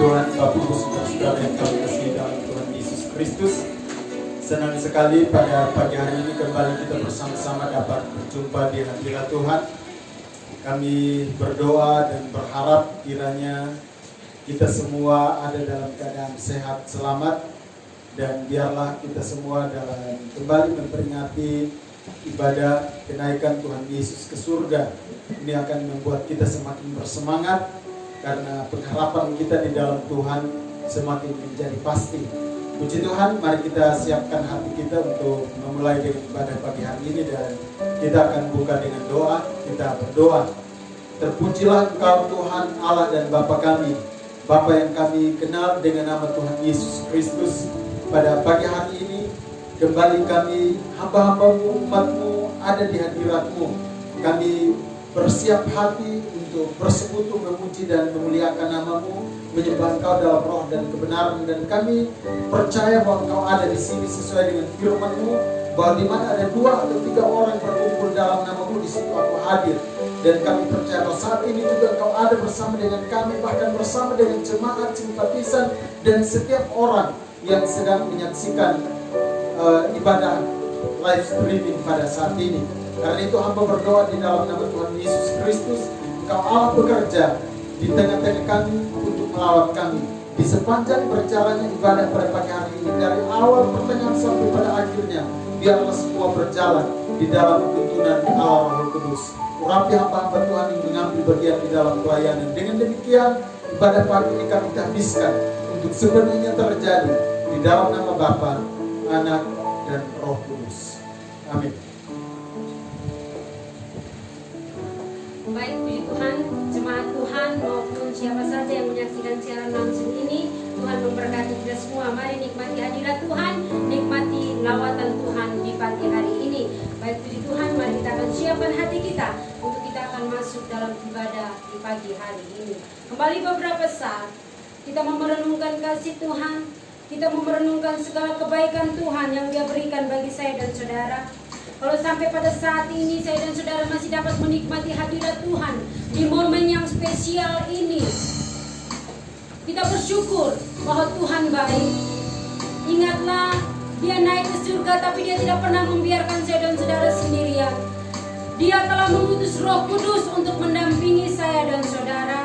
Tuhan Bapak Ibu Saudara yang kami kasihi dalam Tuhan Yesus Kristus, senang sekali pada pagi hari ini kembali kita bersama-sama dapat berjumpa di hadirat Tuhan. Kami berdoa dan berharap kiranya kita semua ada dalam keadaan sehat selamat, dan biarlah kita semua dalam kembali memperingati ibadah kenaikan Tuhan Yesus ke surga. Ini akan membuat kita semakin bersemangat, karena pengharapan kita di dalam Tuhan semakin menjadi pasti. Puji Tuhan, mari kita siapkan hati kita untuk memulai dengan ibadah pagi hari ini, dan kita akan buka dengan doa. Kita berdoa. Terpujilah Engkau Tuhan Allah dan Bapa kami, Bapa yang kami kenal dengan nama Tuhan Yesus Kristus. Pada pagi hari ini kembali kami hamba-hambamu, umatmu ada di hadirat-Mu. Kami bersiap hati untuk bersekutu memuji dan memuliakan nama-Mu, menyembah Engkau dalam roh dan kebenaran, dan kami percaya bahwa Engkau ada di sini sesuai dengan firman-Mu, bahwa di mana ada 2 atau 3 orang berkumpul dalam nama-Mu, di situ Aku hadir. Dan kami percaya bahwa saat ini juga Engkau ada bersama dengan kami, bahkan bersama dengan jemaat, simpatisan, dan setiap orang yang sedang menyaksikan ibadah live streaming pada saat ini. Karena itu hamba berdoa di dalam nama Tuhan Yesus Kristus, Engkau Allah bekerja di tengah-tengah kami untuk melawat kami di sepanjang berjalannya ibadah pada pagi hari ini, dari awal pertengahan sampai pada akhirnya. Biarlah semua berjalan di dalam tuntunan Allah Roh Kudus. Urapi hamba-hamba Tuhan yang mengambil bagian di dalam pelayanan. Dengan demikian ibadah pagi ini kami habiskan untuk sebenarnya terjadi di dalam nama Bapa, Anak, dan Roh Kudus. Amin. Baik, puji Tuhan, jemaat Tuhan maupun siapa saja yang menyaksikan siaran langsung ini, Tuhan memberkati kita semua. Mari nikmati hadirat Tuhan, nikmati lawatan Tuhan di pagi hari ini. Baik, puji Tuhan, mari kita akan siapkan hati kita untuk kita akan masuk dalam ibadah di pagi hari ini. Kembali beberapa saat kita mau merenungkan kasih Tuhan, kita mau merenungkan segala kebaikan Tuhan yang Dia berikan bagi saya dan saudara. Kalau sampai pada saat ini saya dan saudara masih dapat menikmati hadirat Tuhan di momen yang spesial ini, kita bersyukur bahwa Tuhan baik. Ingatlah, Dia naik ke surga tapi Dia tidak pernah membiarkan saya dan saudara sendirian. Dia telah mengutus Roh Kudus untuk mendampingi saya dan saudara.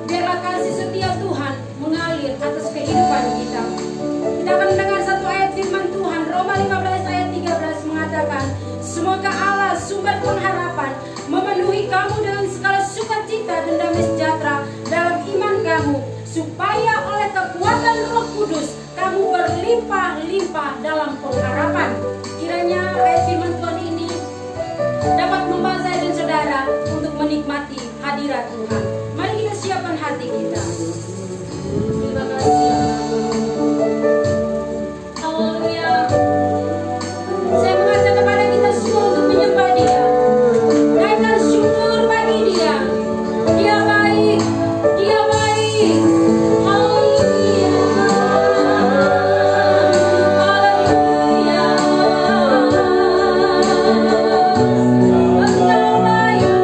Biarlah kasih setia Tuhan mengalir atas kehidupan kita. Kita akan mendengar satu ayat firman Tuhan, Roma 15 ayat 13 mengatakan, semoga Allah sumber pengharapan memenuhi kamu dengan segala sukacita dan damai sejahtera dalam iman kamu, supaya oleh kekuatan Roh Kudus kamu berlimpah-limpah dalam pengharapan. Kiranya ayat firman Tuhan ini dapat membawa saya dan saudara untuk menikmati hadirat Tuhan. Mari kita siapkan hati kita. Terima kasih. Haleluya. Saya mengajak kepada kita semua untuk menyembah Dia. Naikkan syukur bagi Dia. Dia baik. Dia baik. Haleluya. Haleluya. Engkau baik.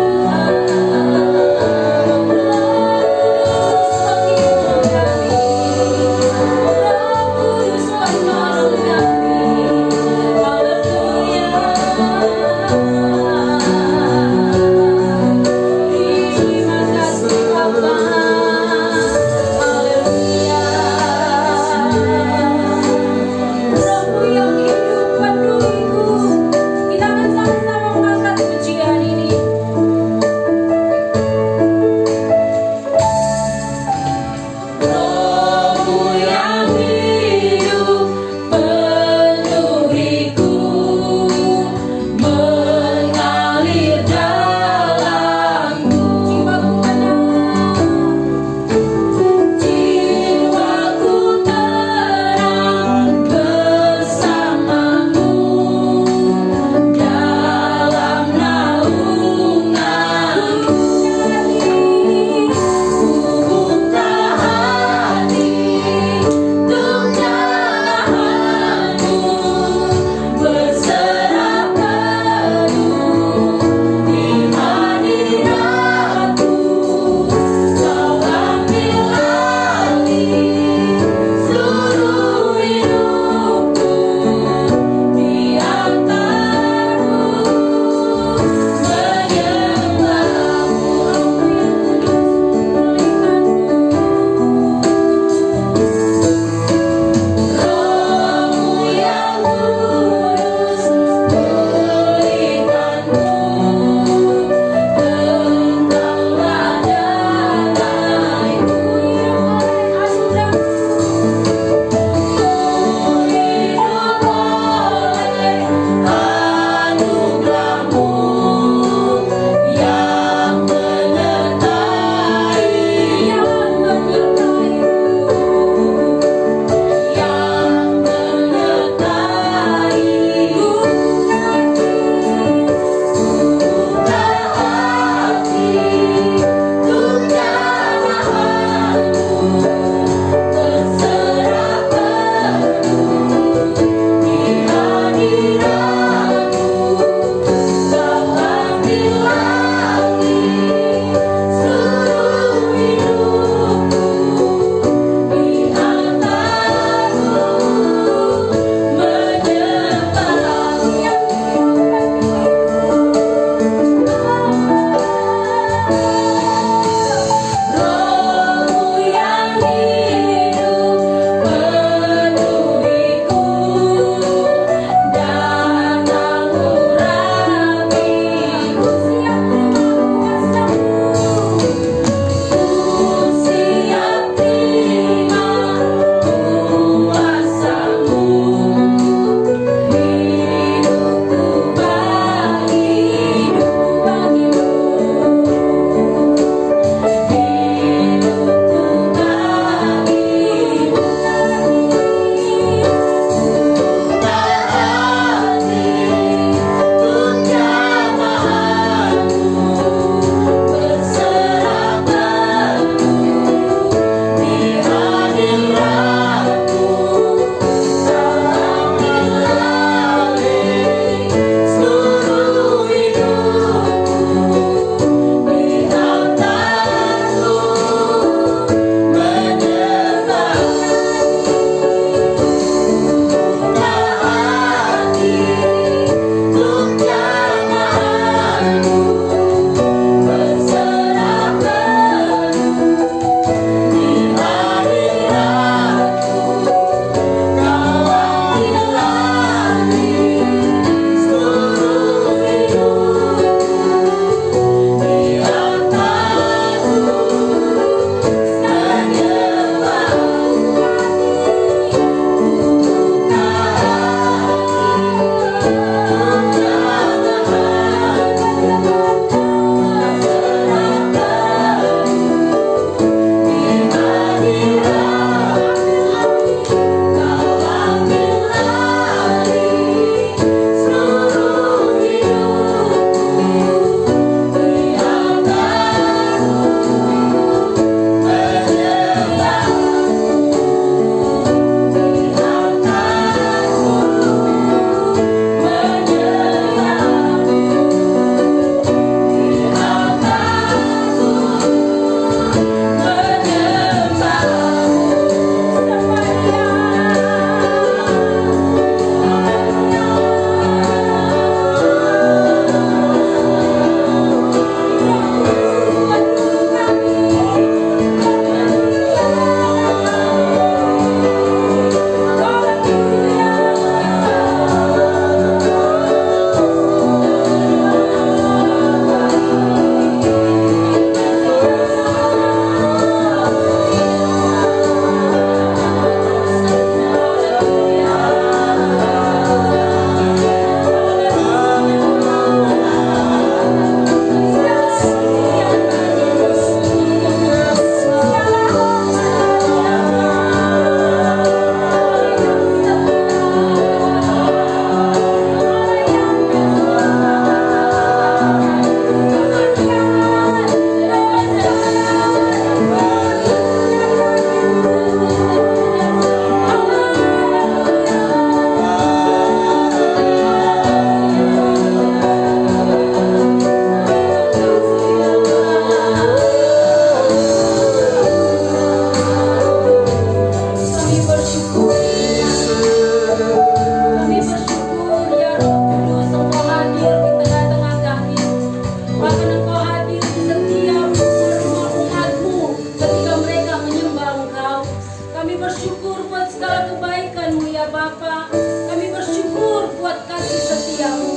Kami bersyukur buat segala kebaikan-Mu ya Bapa. Kami bersyukur buat kasih setia-Mu.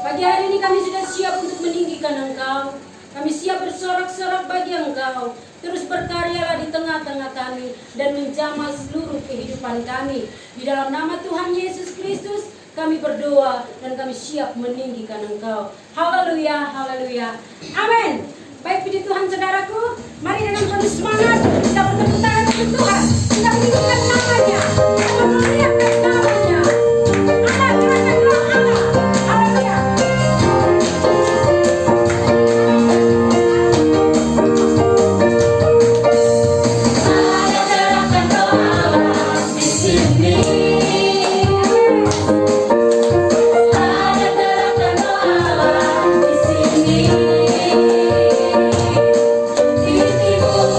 Pagi hari ini kami sudah siap untuk meninggikan Engkau. Kami siap bersorak-sorak bagi Engkau. Terus berkaryalah di tengah-tengah kami dan menjamah seluruh kehidupan kami. Di dalam nama Tuhan Yesus Kristus kami berdoa dan kami siap meninggikan Engkau. Haleluya, haleluya. Amin. Baik puji Tuhan saudaraku, mari dengan penuh semangat kita bertepuk tangan untuk Tuhan. Kita meninggikan namanya, kita memuliakan namanya. Allah, kita doa Allah. Haleluya. Di timur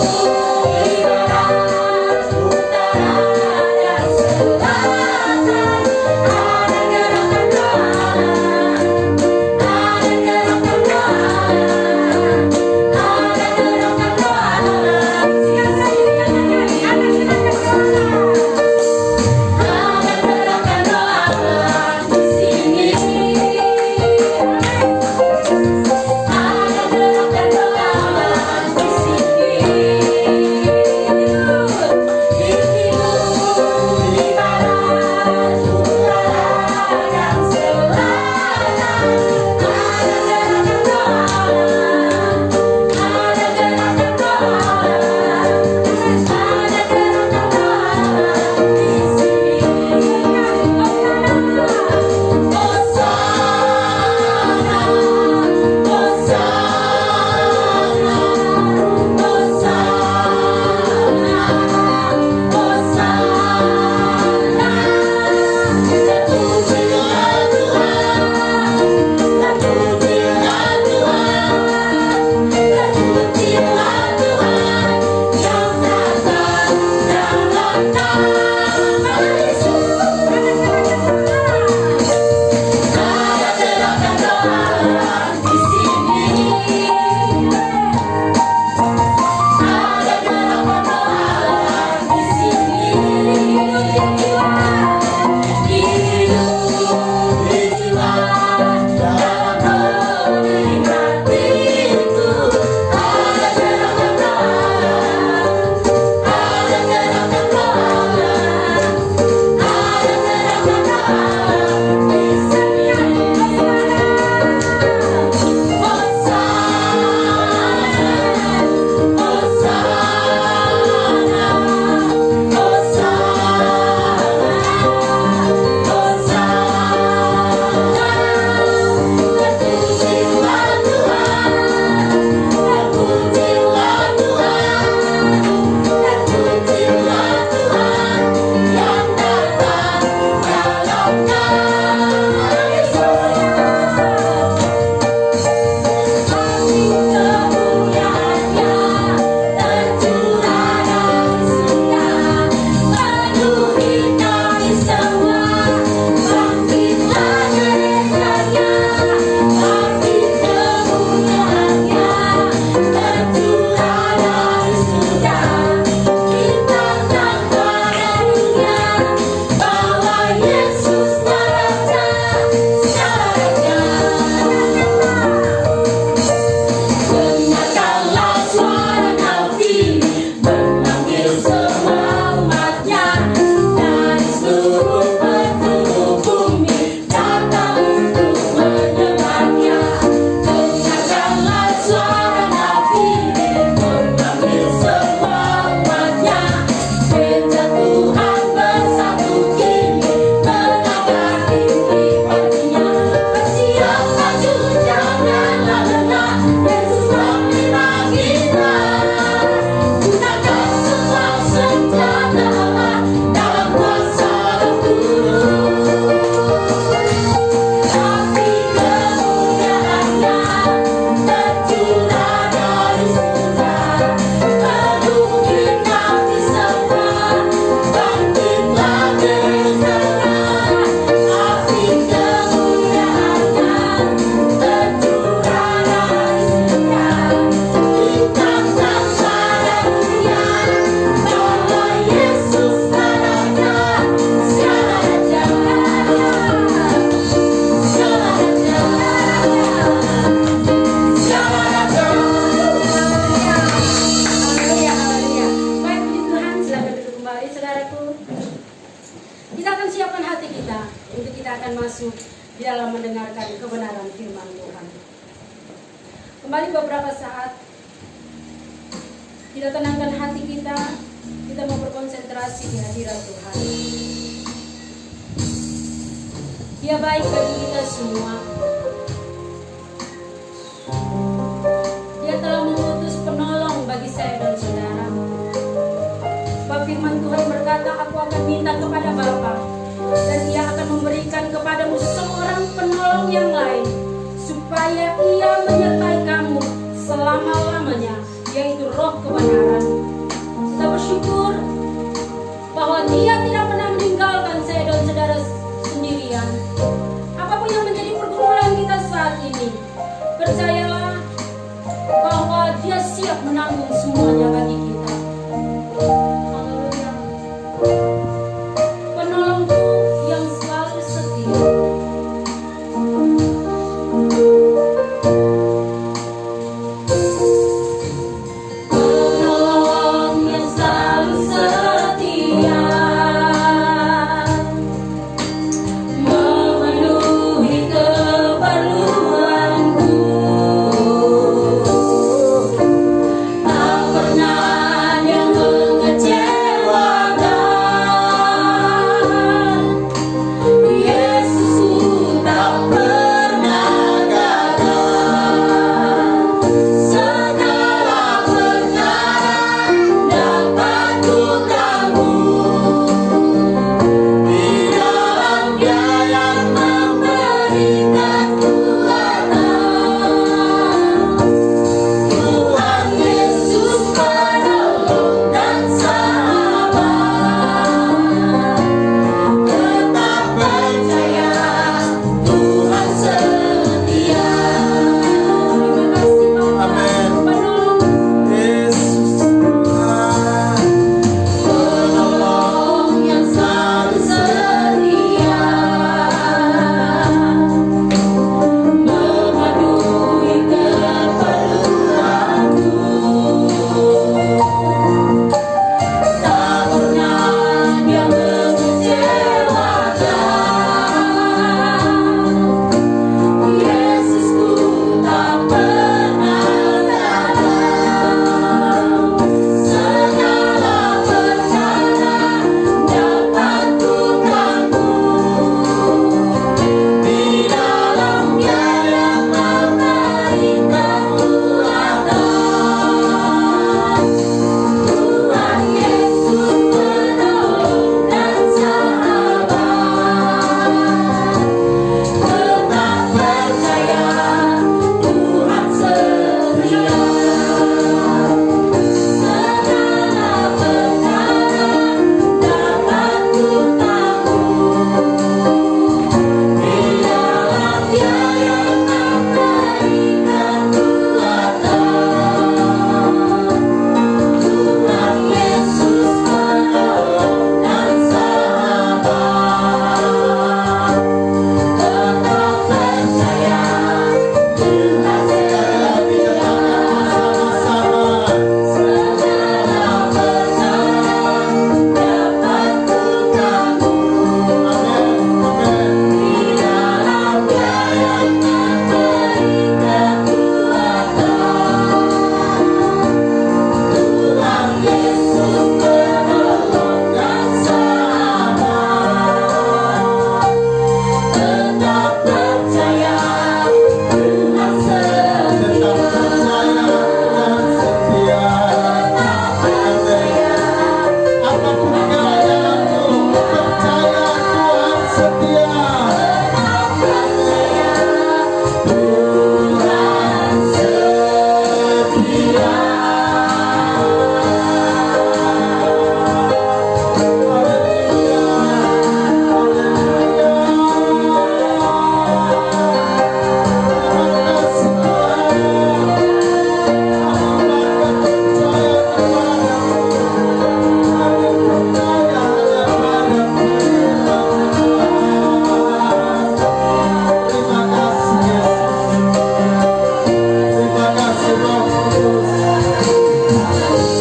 akan masuk di dalam mendengarkan kebenaran firman Tuhan. Kembali beberapa saat, kita tenangkan hati kita mau berkonsentrasi di hadirat Tuhan. Dia baik bagi kita semua. Dia telah mengutus penolong bagi saya dan saudara. Sebab firman Tuhan berkata, aku akan minta kepada Bapa, dan Ia akan memberikan kepadamu seorang penolong yang lain, supaya Ia menyertai kamu selama-lamanya, yaitu Roh kebenaran. Kita bersyukur bahwa Dia tidak pernah meninggalkan saya dan saudara sendirian. Apapun yang menjadi pergumulan kita saat ini, percayalah bahwa Dia siap menanggung semuanya bagi kita. Haleluya. Penolongku yang selalu setia. Penolong yang selalu setia, memenuhi keperluanku. Tak pernah Dia mengecewakan. Yesusku tak pernah gagal. Segala perkara dapat ku tanggung di dalam Dia yang memberikan kekuatan. Tuhan Yesus penolong dan sahabat. Tetap percaya, Tuhan setia. Terima kasih Bapak. Amin. Penolong, Yesus Tuhan, penolong yang selalu setia, memenuhi keperluanku. Tak pernah Dia mengecewakan. Yesusku tak pernah gagal. Segala perkara dapat ku tanggung di dalam Dia yang memberikan kekuatan. Tuhan Yesus penolong dan sahabat. Tetap percaya, Tuhan setia. Segala perkara dapat ku tanggung di dalam Dia yang memberikan kekuatan. Tuhan Yesus penolong dan sahabat. Tetap percaya, Tuhan setia. Segala perkara dapat ku tanggung di dalam Dia yang memberikan kekuatan. Tuhan Yesus penolong dan sahabat. Tetap percaya, Tuhan setia. Tetap percaya, apapun keadaanmu, percaya Tuhan setia. tetap percaya, Tuhan setia.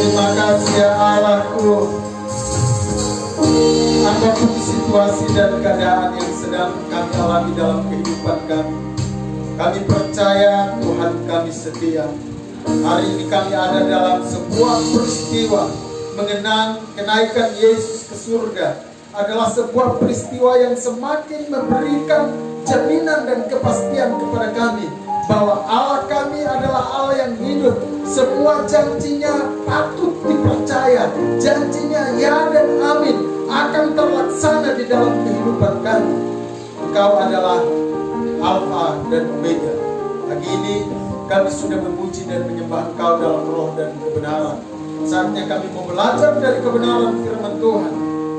Terima kasih ya Allahku. Apapun situasi dan keadaan yang sedang kami kami alami dalam kehidupan kami. Kami percaya Tuhan kami setia. Hari ini kami ada dalam sebuah peristiwa mengenang kenaikan Yesus ke surga. Adalah sebuah peristiwa yang semakin memberikan jaminan dan kepastian kepada kami bahwa Allah kami adalah Allah yang hidup. Semua janjinya patut dipercaya. Janjinya ya dan amin akan terlaksana di dalam kehidupan kami. Engkau adalah Alfa dan Omega. Pagi ini kami sudah memuji dan menyembah Engkau dalam roh dan kebenaran. Saatnya kami mau belajar dari kebenaran firman Tuhan.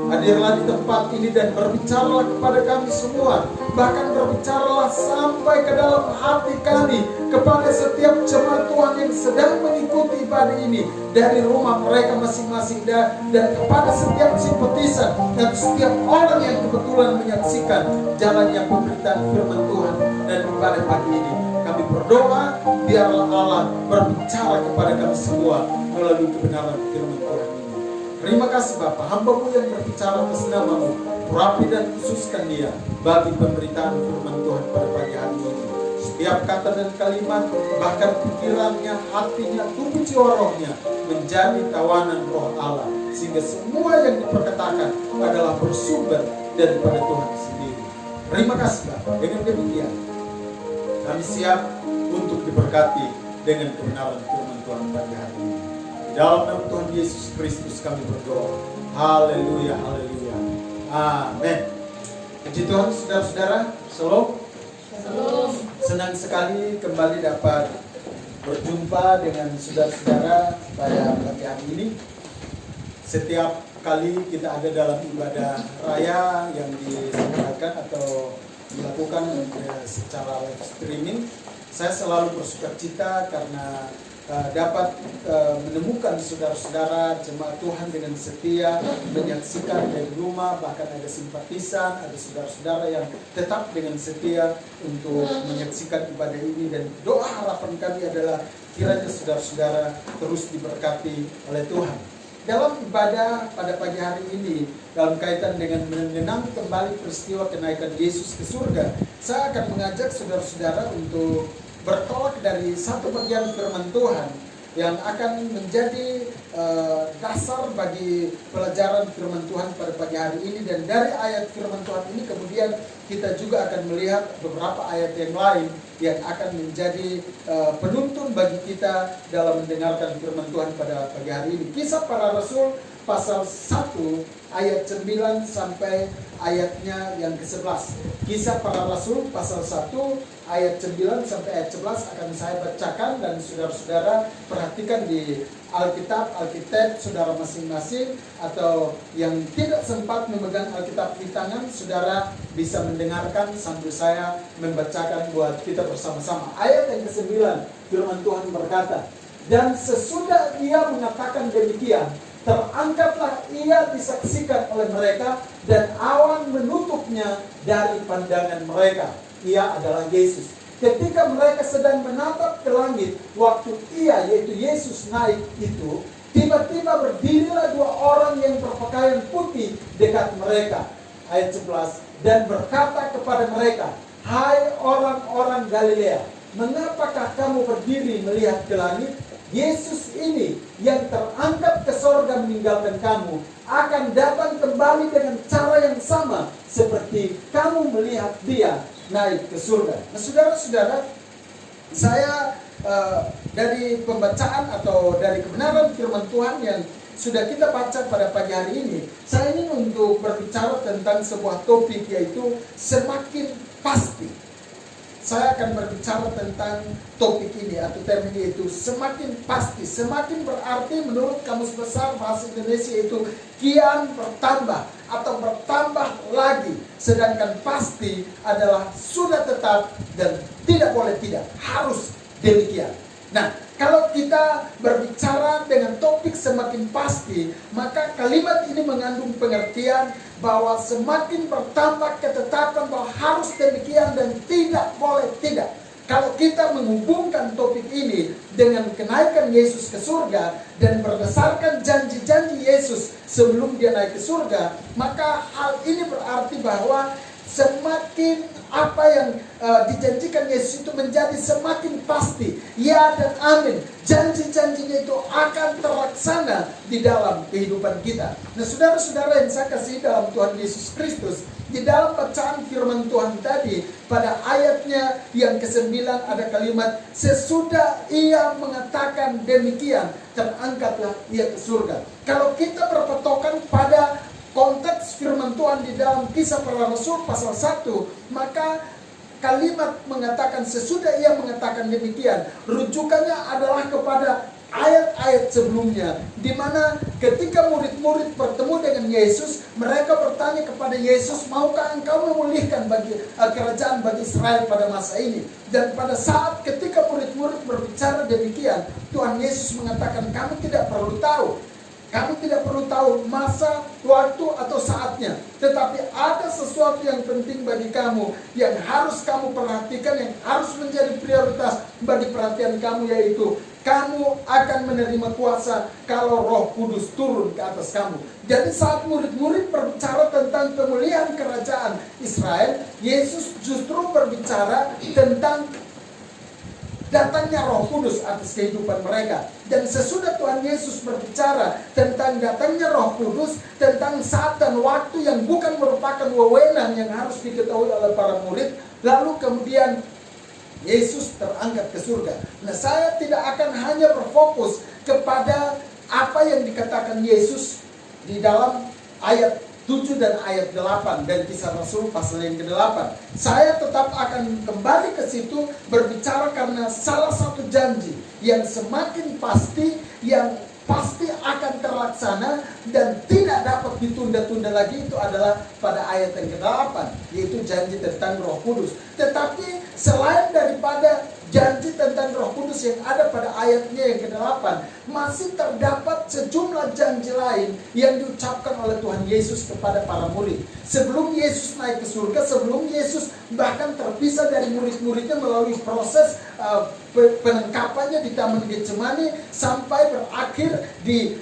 Hadirlah di tempat ini dan berbicaralah kepada kami semua. Bahkan berbicaralah sampai ke dalam hati kami, kepada setiap jemaat Tuhan yang sedang mengikuti ibadah ini dari rumah mereka masing-masing, dan kepada setiap simpatisan dan setiap orang yang kebetulan menyaksikan jalannya pemberitaan firman Tuhan dan ibadah pagi ini. Kami berdoa biarlah Allah berbicara kepada kami semua melalui kebenaran firman Tuhan ini. Terima kasih Bapa, hamba-Mu yang berbicara atas nama-Mu, urapi dan khususkan dia bagi pemberitaan firman Tuhan pada pagi hari ini. Setiap kata dan kalimat, bahkan pikirannya, hatinya, tubuh jiwa rohnya menjadi tawanan roh Allah, sehingga semua yang diperkatakan adalah bersumber daripada Tuhan sendiri. Terima kasih Bapa. Dengan demikian kami siap untuk diberkati dengan kebenaran firman Tuhan pagi hari ini. Dalam nama Tuhan Yesus Kristus kami berdoa. Haleluya, haleluya. Amin. Puji Tuhan saudara-saudara. Shalom. Shalom. Senang sekali kembali dapat berjumpa dengan saudara-saudara pada pagi hari ini. Setiap kali kita ada dalam ibadah raya yang diselenggarakan atau dilakukan secara live streaming, saya selalu bersukacita karena dapat menemukan saudara-saudara jemaat Tuhan dengan setia menyaksikan dari rumah. Bahkan ada simpatisan, ada saudara-saudara yang tetap dengan setia untuk menyaksikan ibadah ini. Dan doa harapan kami adalah kiranya saudara-saudara terus diberkati oleh Tuhan. Dalam ibadah pada pagi hari ini, dalam kaitan dengan mengenang kembali peristiwa kenaikan Yesus ke surga, saya akan mengajak saudara-saudara untuk bertolak dari satu bagian firman Tuhan yang akan menjadi dasar bagi pelajaran firman Tuhan pada pagi hari ini. Dan dari ayat firman Tuhan ini kemudian kita juga akan melihat beberapa ayat yang lain yang akan menjadi penuntun bagi kita dalam mendengarkan firman Tuhan pada pagi hari ini. Kisah Para Rasul pasal 1 ayat 9 sampai ayatnya yang ke-11. Kisah Para Rasul pasal 1 ayat 9 sampai ayat 11 akan saya bacakan, dan saudara-saudara perhatikan di Alkitab saudara masing-masing, atau yang tidak sempat memegang Alkitab di tangan, saudara bisa mendengarkan sambil saya membacakan buat kita bersama-sama. Ayat yang ke-9, firman Tuhan berkata, "Dan sesudah ia mengatakan demikian, terangkatlah ia disaksikan oleh mereka, dan awan menutupnya dari pandangan mereka." Ia adalah Yesus. Ketika mereka sedang menatap ke langit, waktu ia, yaitu Yesus, naik itu, tiba-tiba berdirilah dua orang yang berpakaian putih dekat mereka. Ayat 11, dan berkata kepada mereka, "Hai orang-orang Galilea, mengapakah kamu berdiri melihat ke langit? Yesus ini yang terangkat ke sorga meninggalkan kamu, akan datang kembali dengan cara yang sama seperti kamu melihat dia naik ke surga." Nah, saudara-saudara, saya dari pembacaan atau dari kebenaran firman Tuhan yang sudah kita baca pada pagi hari ini, saya ingin untuk berbicara tentang sebuah topik, yaitu semakin pasti. Saya akan berbicara tentang topik ini atau tema ini, yaitu semakin pasti. Semakin berarti menurut Kamus Besar Bahasa Indonesia itu kian bertambah atau bertambah lagi. Sedangkan pasti adalah sudah tetap dan tidak boleh tidak, harus demikian. Nah, kalau kita berbicara dengan topik semakin pasti, maka kalimat ini mengandung pengertian bahwa semakin bertambah ketetapan bahwa harus demikian dan tidak boleh tidak. Kalau kita menghubungkan topik ini dengan kenaikan Yesus ke surga dan berdasarkan janji-janji Yesus sebelum dia naik ke surga, maka hal ini berarti bahwa semakin apa yang dijanjikan Yesus itu menjadi semakin pasti. Ya dan amin. Janji-janjinya itu akan terlaksana di dalam kehidupan kita. Nah, saudara-saudara yang saya kasih dalam Tuhan Yesus Kristus, di dalam bacaan firman Tuhan tadi, pada ayatnya yang ke-9 ada kalimat, sesudah ia mengatakan demikian, terangkatlah ia ke surga. Kalau kita berpatokan pada konteks firman Tuhan di dalam Kisah Para Rasul pasal 1, maka kalimat mengatakan sesudah ia mengatakan demikian, rujukannya adalah kepada ayat-ayat sebelumnya, di mana ketika murid-murid bertemu dengan Yesus, mereka bertanya kepada Yesus, maukah engkau memulihkan bagi kerajaan bagi Israel pada masa ini? Dan pada saat ketika murid-murid berbicara demikian, Tuhan Yesus mengatakan, kamu tidak perlu tahu. Kamu tidak perlu tahu masa, waktu, atau saatnya. Tetapi ada sesuatu yang penting bagi kamu, yang harus kamu perhatikan, yang harus menjadi prioritas bagi perhatian kamu, yaitu kamu akan menerima kuasa kalau Roh Kudus turun ke atas kamu. Jadi saat murid-murid berbicara tentang pemulihan kerajaan Israel, Yesus justru berbicara tentang datangnya Roh Kudus atas kehidupan mereka. Dan sesudah Tuhan Yesus berbicara tentang datangnya Roh Kudus, tentang saat dan waktu yang bukan merupakan wewenang yang harus diketahui oleh para murid, lalu kemudian Yesus terangkat ke surga. Nah, saya tidak akan hanya berfokus kepada apa yang dikatakan Yesus di dalam ayat 7 dan ayat 8 dan Kisah Rasul pasal yang ke-8. Saya tetap akan kembali ke situ berbicara karena salah satu janji yang semakin pasti, yang pasti akan terlaksana dan tidak dapat ditunda-tunda lagi, itu adalah pada ayat yang ke-8, yaitu janji tentang Roh Kudus. Tetapi selain daripada janji tentang Roh Kudus yang ada pada ayatnya yang ke-8, masih terdapat sejumlah janji lain yang diucapkan oleh Tuhan Yesus kepada para murid. Sebelum Yesus naik ke surga, sebelum Yesus bahkan terpisah dari murid-muridnya melalui proses penangkapannya di Taman Getsemani sampai berakhir di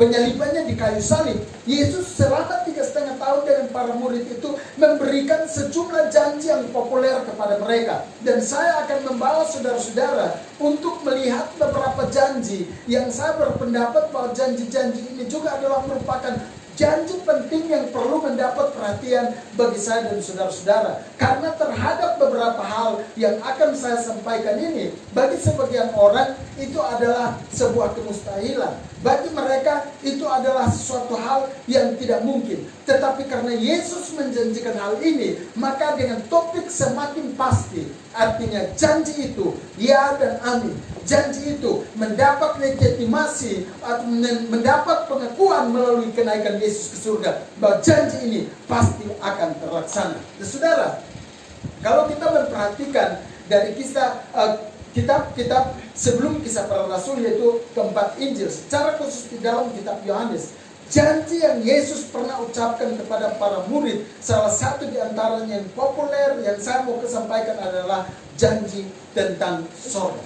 penyalibannya di kayu salib, Yesus selama 3,5 tahun dengan para murid itu memberikan sejumlah janji yang populer kepada mereka. Dan saya akan membawa saudara-saudara untuk melihat beberapa janji yang saya berpendapat bahwa janji-janji ini juga adalah merupakan janji penting yang perlu mendapat perhatian bagi saya dan saudara-saudara. Karena terhadap beberapa hal yang akan saya sampaikan ini, bagi sebagian orang itu adalah sebuah kemustahilan. Bagi mereka itu adalah sesuatu hal yang tidak mungkin. Tetapi karena Yesus menjanjikan hal ini, maka dengan topik semakin pasti. Artinya janji itu ya dan amin. Janji itu mendapat legitimasi atau mendapat pengakuan melalui kenaikan Yesus ke surga, bahwa janji ini pasti akan terlaksana. Nah, saudara, kalau kita memperhatikan dari kisah kitab-kitab sebelum Kisah Para Rasul, yaitu keempat Injil, secara khusus di dalam kitab Yohanes, janji yang Yesus pernah ucapkan kepada para murid, salah satu di antaranya yang populer yang saya mau sampaikan adalah janji tentang surga.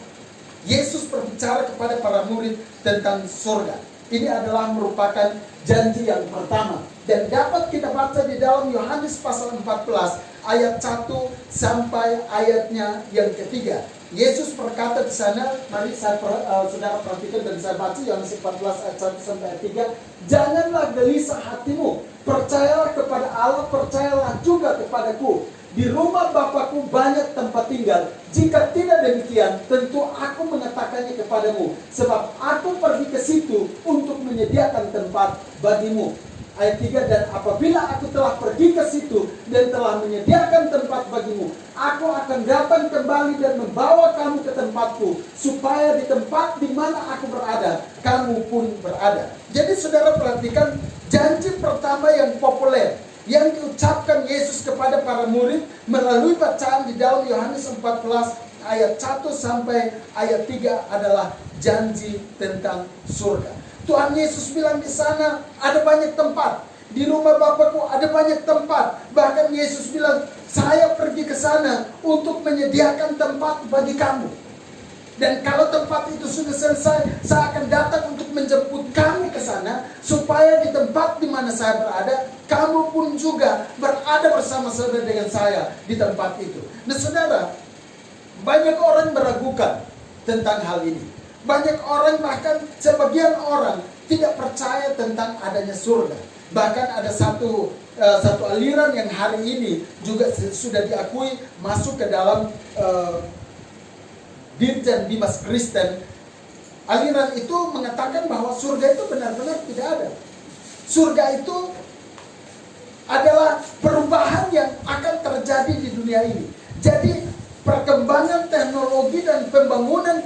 Yesus berbicara kepada para murid tentang surga. Ini adalah merupakan janji yang pertama dan dapat kita baca di dalam Yohanes pasal 14 ayat 1 sampai ayatnya yang ketiga. Yesus berkata di sana, mari saudara perhatikan dan saya baca Yohanes 14 ayat 1 sampai ayat 3. Janganlah gelisah hatimu, percayalah kepada Allah, percayalah juga kepadaku. Di rumah Bapakku banyak tempat tinggal. Jika tidak demikian, tentu aku mengatakannya kepadamu. Sebab aku pergi ke situ untuk menyediakan tempat bagimu. Ayat 3, dan apabila aku telah pergi ke situ dan telah menyediakan tempat bagimu, aku akan datang kembali dan membawa kamu ke tempatku, supaya di tempat di mana aku berada, kamu pun berada. Jadi saudara perhatikan janji pertama yang populer yang diucapkan Yesus kepada para murid melalui bacaan di dalam Yohanes 14 ayat 1 sampai ayat 3 adalah janji tentang surga. Tuhan Yesus bilang di sana ada banyak tempat. Di rumah Bapakku ada banyak tempat. Bahkan Yesus bilang, saya pergi ke sana untuk menyediakan tempat bagi kamu. Dan kalau tempat itu sudah selesai, saya akan datang untuk menjemput kamu ke sana, supaya di tempat di mana saya berada, kamu pun juga berada bersama-sama dengan saya di tempat itu. Nah saudara, banyak orang meragukan tentang hal ini. Banyak orang, bahkan sebagian orang tidak percaya tentang adanya surga. Bahkan ada satu aliran yang hari ini juga sudah diakui masuk ke dalam Dirjen Dimas Kristen. Aliran itu mengatakan bahwa surga itu benar-benar tidak ada. Surga itu adalah perubahan yang akan terjadi di dunia ini. Jadi perkembangan teknologi dan pembangunan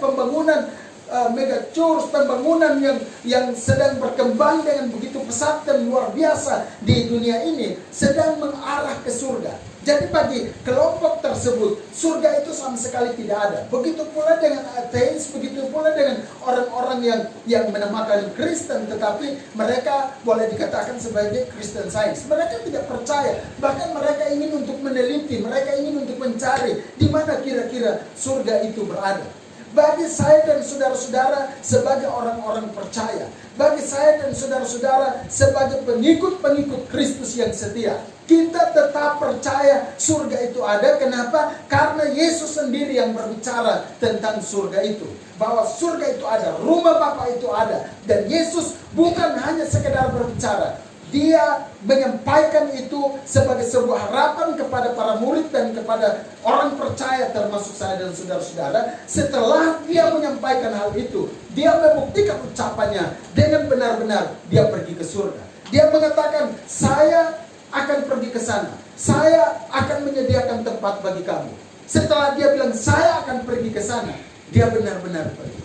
mega church, pembangunan yang sedang berkembang dengan begitu pesat dan luar biasa di dunia ini sedang mengarah ke surga. Jadi bagi kelompok tersebut, surga itu sama sekali tidak ada. Begitu pula dengan ateis, begitu pula dengan orang-orang yang menamakan Kristen, tetapi mereka boleh dikatakan sebagai Kristen Science. Mereka tidak percaya, bahkan mereka ingin untuk meneliti, mereka ingin untuk mencari di mana kira-kira surga itu berada. Bagi saya dan saudara-saudara sebagai orang-orang percaya, bagi saya dan saudara-saudara sebagai pengikut-pengikut Kristus yang setia, kita tetap percaya surga itu ada. Kenapa? Karena Yesus sendiri yang berbicara tentang surga itu. Bahwa surga itu ada, rumah Bapa itu ada. Dan Yesus bukan hanya sekedar berbicara, Dia menyampaikan itu sebagai sebuah harapan kepada para murid dan kepada orang percaya termasuk saya dan saudara-saudara. Setelah dia menyampaikan hal itu, dia membuktikan ucapannya dengan benar-benar dia pergi ke surga. Dia mengatakan, saya akan pergi ke sana, saya akan menyediakan tempat bagi kamu. Setelah dia bilang saya akan pergi ke sana, dia benar-benar pergi.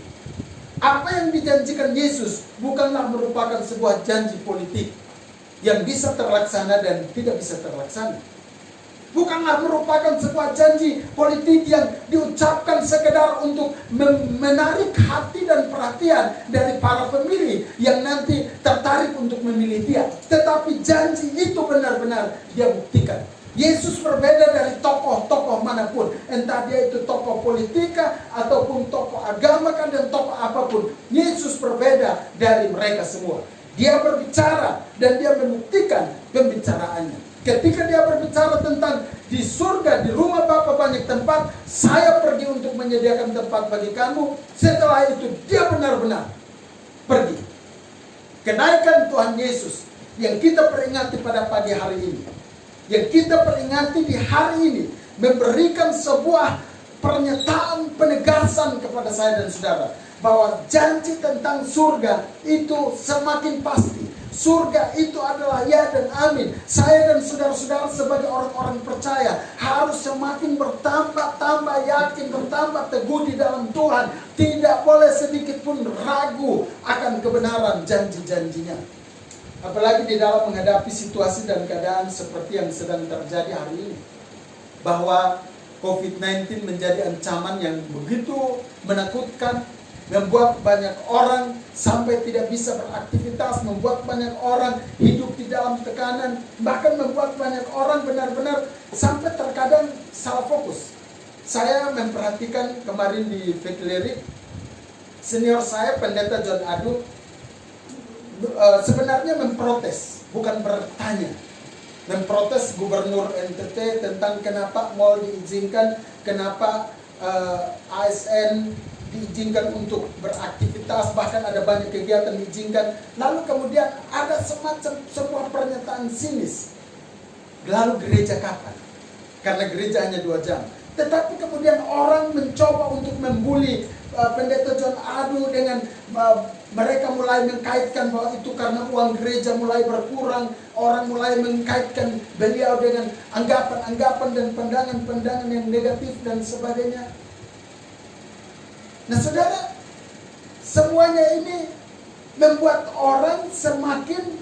Apa yang dijanjikan Yesus bukanlah merupakan sebuah janji politik yang bisa terlaksana dan tidak bisa terlaksana. Bukanlah merupakan sebuah janji politik yang diucapkan sekedar untuk menarik hati dan perhatian dari para pemilih yang nanti tertarik untuk memilih dia. Tetapi janji itu benar-benar dia buktikan. Yesus berbeda dari tokoh-tokoh manapun. Entah dia itu tokoh politika ataupun tokoh agama dan tokoh apapun. Yesus berbeda dari mereka semua. Dia berbicara dan dia membuktikan pembicaraannya. Ketika dia berbicara tentang di surga, di rumah Bapa banyak tempat, saya pergi untuk menyediakan tempat bagi kamu. Setelah itu dia benar-benar pergi. Kenaikan Tuhan Yesus yang kita peringati pada pagi hari ini, yang kita peringati di hari ini, memberikan sebuah pernyataan penegasan kepada saya dan saudara bahwa janji tentang surga itu semakin pasti. Surga itu adalah ya dan amin. Saya dan saudara-saudara sebagai orang-orang percaya harus semakin bertambah yakin, bertambah teguh di dalam Tuhan. Tidak boleh sedikit pun ragu akan kebenaran janji-janjinya. Apalagi di dalam menghadapi situasi dan keadaan seperti yang sedang terjadi hari ini. Bahwa COVID-19 menjadi ancaman yang begitu menakutkan, membuat banyak orang sampai tidak bisa beraktivitas, membuat banyak orang hidup di dalam tekanan, bahkan membuat banyak orang benar-benar sampai terkadang salah fokus. Saya memperhatikan kemarin di Fiklirik, senior saya Pendeta John Adu sebenarnya memprotes, bukan bertanya. Memprotes Gubernur NTT tentang kenapa mal diizinkan, kenapa ASN diizinkan untuk beraktivitas, bahkan ada banyak kegiatan diizinkan. Lalu kemudian ada semacam sebuah pernyataan sinis. Lalu gereja kapan? Karena gereja hanya 2 jam. Tetapi kemudian orang mencoba untuk membuli Pendeta John Adu dengan mereka mulai mengkaitkan bahwa itu karena uang gereja mulai berkurang. Orang mulai mengkaitkan beliau dengan anggapan-anggapan dan pandangan-pandangan yang negatif dan sebagainya. Nah saudara, semuanya ini membuat orang semakin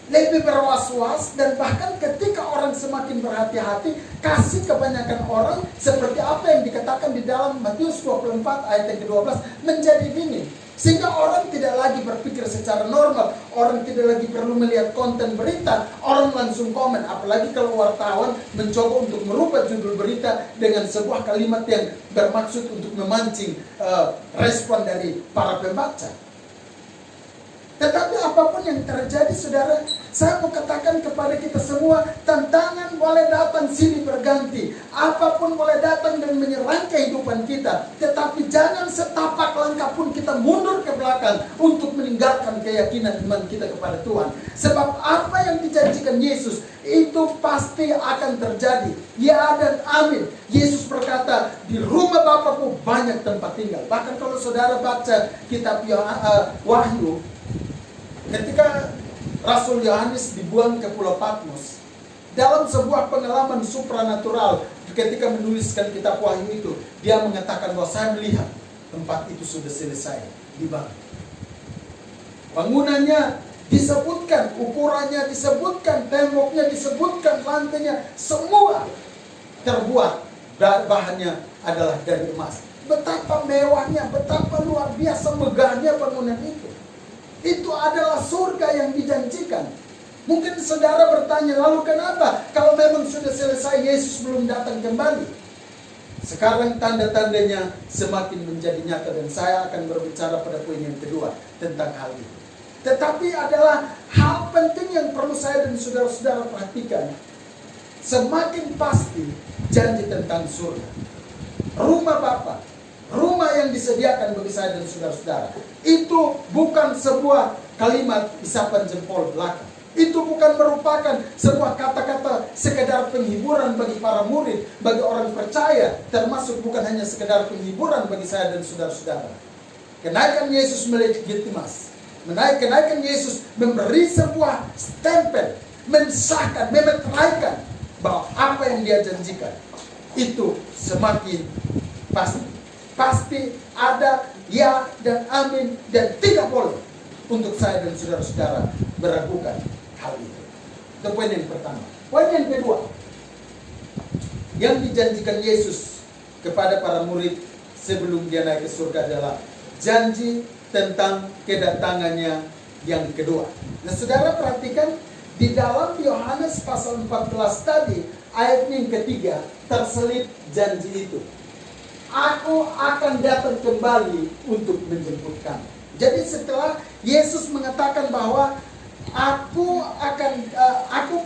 lebih berwas-was, dan bahkan ketika orang semakin berhati-hati, kasih kebanyakan orang seperti apa yang dikatakan di dalam Matius 24 ayat yang ke-12 menjadi dingin. Sehingga orang tidak lagi berpikir secara normal, orang tidak lagi perlu melihat konten berita, orang langsung komen. Apalagi kalau wartawan mencoba untuk merubah judul berita dengan sebuah kalimat yang bermaksud untuk memancing respon dari para pembaca. Tetapi apapun yang terjadi, saudara, saya mau katakan kepada kita semua, tantangan boleh datang silih berganti. Apapun boleh datang dan menyerang kehidupan kita. Tetapi jangan setapak langkah pun kita mundur ke belakang untuk meninggalkan keyakinan iman kita kepada Tuhan. Sebab apa yang dijanjikan Yesus, itu pasti akan terjadi. Ya dan amin. Yesus berkata, di rumah Bapakku banyak tempat tinggal. Bahkan kalau saudara baca kitab Wahyu, ketika Rasul Yohanes dibuang ke Pulau Patmos, dalam sebuah pengalaman supranatural, ketika menuliskan kitab Wahyu itu, dia mengatakan bahwa saya melihat tempat itu sudah selesai dibangun. Bangunannya disebutkan, ukurannya disebutkan, temboknya disebutkan, lantainya, semua terbuat, bahannya adalah dari emas. Betapa mewahnya, betapa luar biasa megahnya bangunan itu. Itu adalah surga yang dijanjikan. Mungkin saudara bertanya, lalu kenapa kalau memang sudah selesai Yesus belum datang kembali? Sekarang tanda-tandanya semakin menjadi nyata, dan saya akan berbicara pada poin yang kedua tentang hal ini. Tetapi adalah hal penting yang perlu saya dan saudara-saudara perhatikan. Semakin pasti janji tentang surga, rumah Bapa, rumah yang disediakan bagi saya dan saudara-saudara, itu bukan sebuah kalimat isapan jempol belaka. Itu bukan merupakan sebuah kata-kata sekedar penghiburan bagi para murid, bagi orang percaya, termasuk bukan hanya sekedar penghiburan bagi saya dan saudara-saudara. Kenaikan Yesus melegitimasi, kenaikan Yesus memberi sebuah stempel, mensahkan, memeteraikan bahwa apa yang dia janjikan itu semakin pasti. Pasti ada ya dan amin, dan tidak boleh untuk saya dan saudara-saudara meragukan hal itu. Itu poin yang pertama. Poin yang kedua, yang dijanjikan Yesus kepada para murid sebelum dia naik ke surga adalah janji tentang kedatangannya yang kedua. Nah, saudara perhatikan di dalam Yohanes pasal 14 tadi, ayat yang ketiga, terselip janji itu. Aku akan datang kembali untuk menjemput kamu. Jadi setelah Yesus mengatakan bahwa aku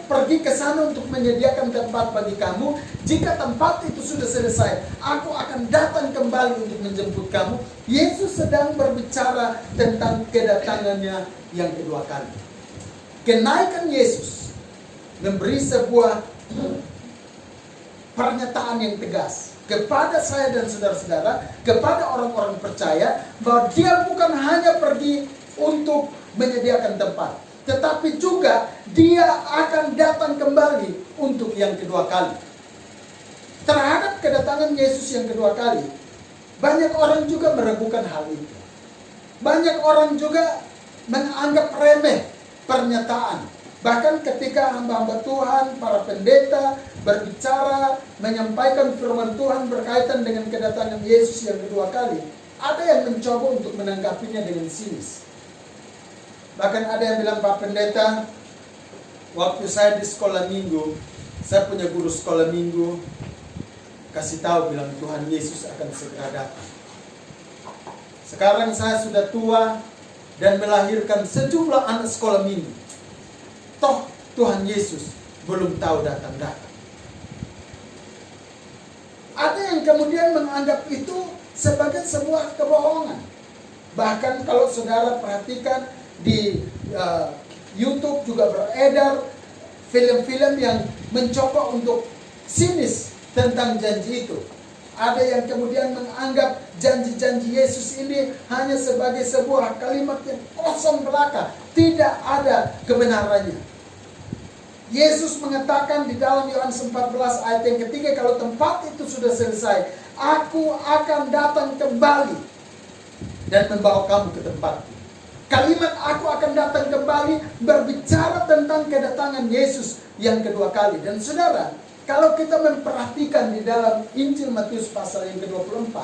pergi ke sana untuk menyediakan tempat bagi kamu, jika tempat itu sudah selesai, aku akan datang kembali untuk menjemput kamu. Yesus sedang berbicara tentang kedatangannya yang kedua kali. Kenaikan Yesus memberi sebuah pernyataan yang tegas kepada saya dan saudara-saudara, kepada orang-orang percaya, bahwa dia bukan hanya pergi untuk menyediakan tempat, tetapi juga dia akan datang kembali untuk yang kedua kali. Terhadap kedatangan Yesus yang kedua kali, banyak orang juga meragukan hal itu. Banyak orang juga menganggap remeh pernyataan. Bahkan ketika hamba-hamba Tuhan, para pendeta berbicara, menyampaikan firman Tuhan berkaitan dengan kedatangan Yesus yang kedua kali, ada yang mencoba untuk menanggapinya dengan sinis. Bahkan ada yang bilang, Pak Pendeta, waktu saya di sekolah minggu, saya punya guru sekolah minggu, kasih tahu bilang Tuhan Yesus akan segera datang. Sekarang saya sudah tua dan melahirkan sejumlah anak sekolah minggu. Toh Tuhan Yesus belum tahu datang-datang. Ada yang kemudian menganggap itu sebagai sebuah kebohongan. Bahkan kalau saudara perhatikan di YouTube juga beredar film-film yang mencoba untuk sinis tentang janji itu. Ada yang kemudian menganggap janji-janji Yesus ini hanya sebagai sebuah kalimat yang kosong belaka, tidak ada kebenarannya. Yesus mengatakan di dalam Yohanes 14 ayat yang ketiga, kalau tempat itu sudah selesai, aku akan datang kembali dan membawa kamu ke tempatku. Kalimat aku akan datang kembali berbicara tentang kedatangan Yesus yang kedua kali. Dan saudara, kalau kita memperhatikan di dalam Injil Matius pasal yang ke-24,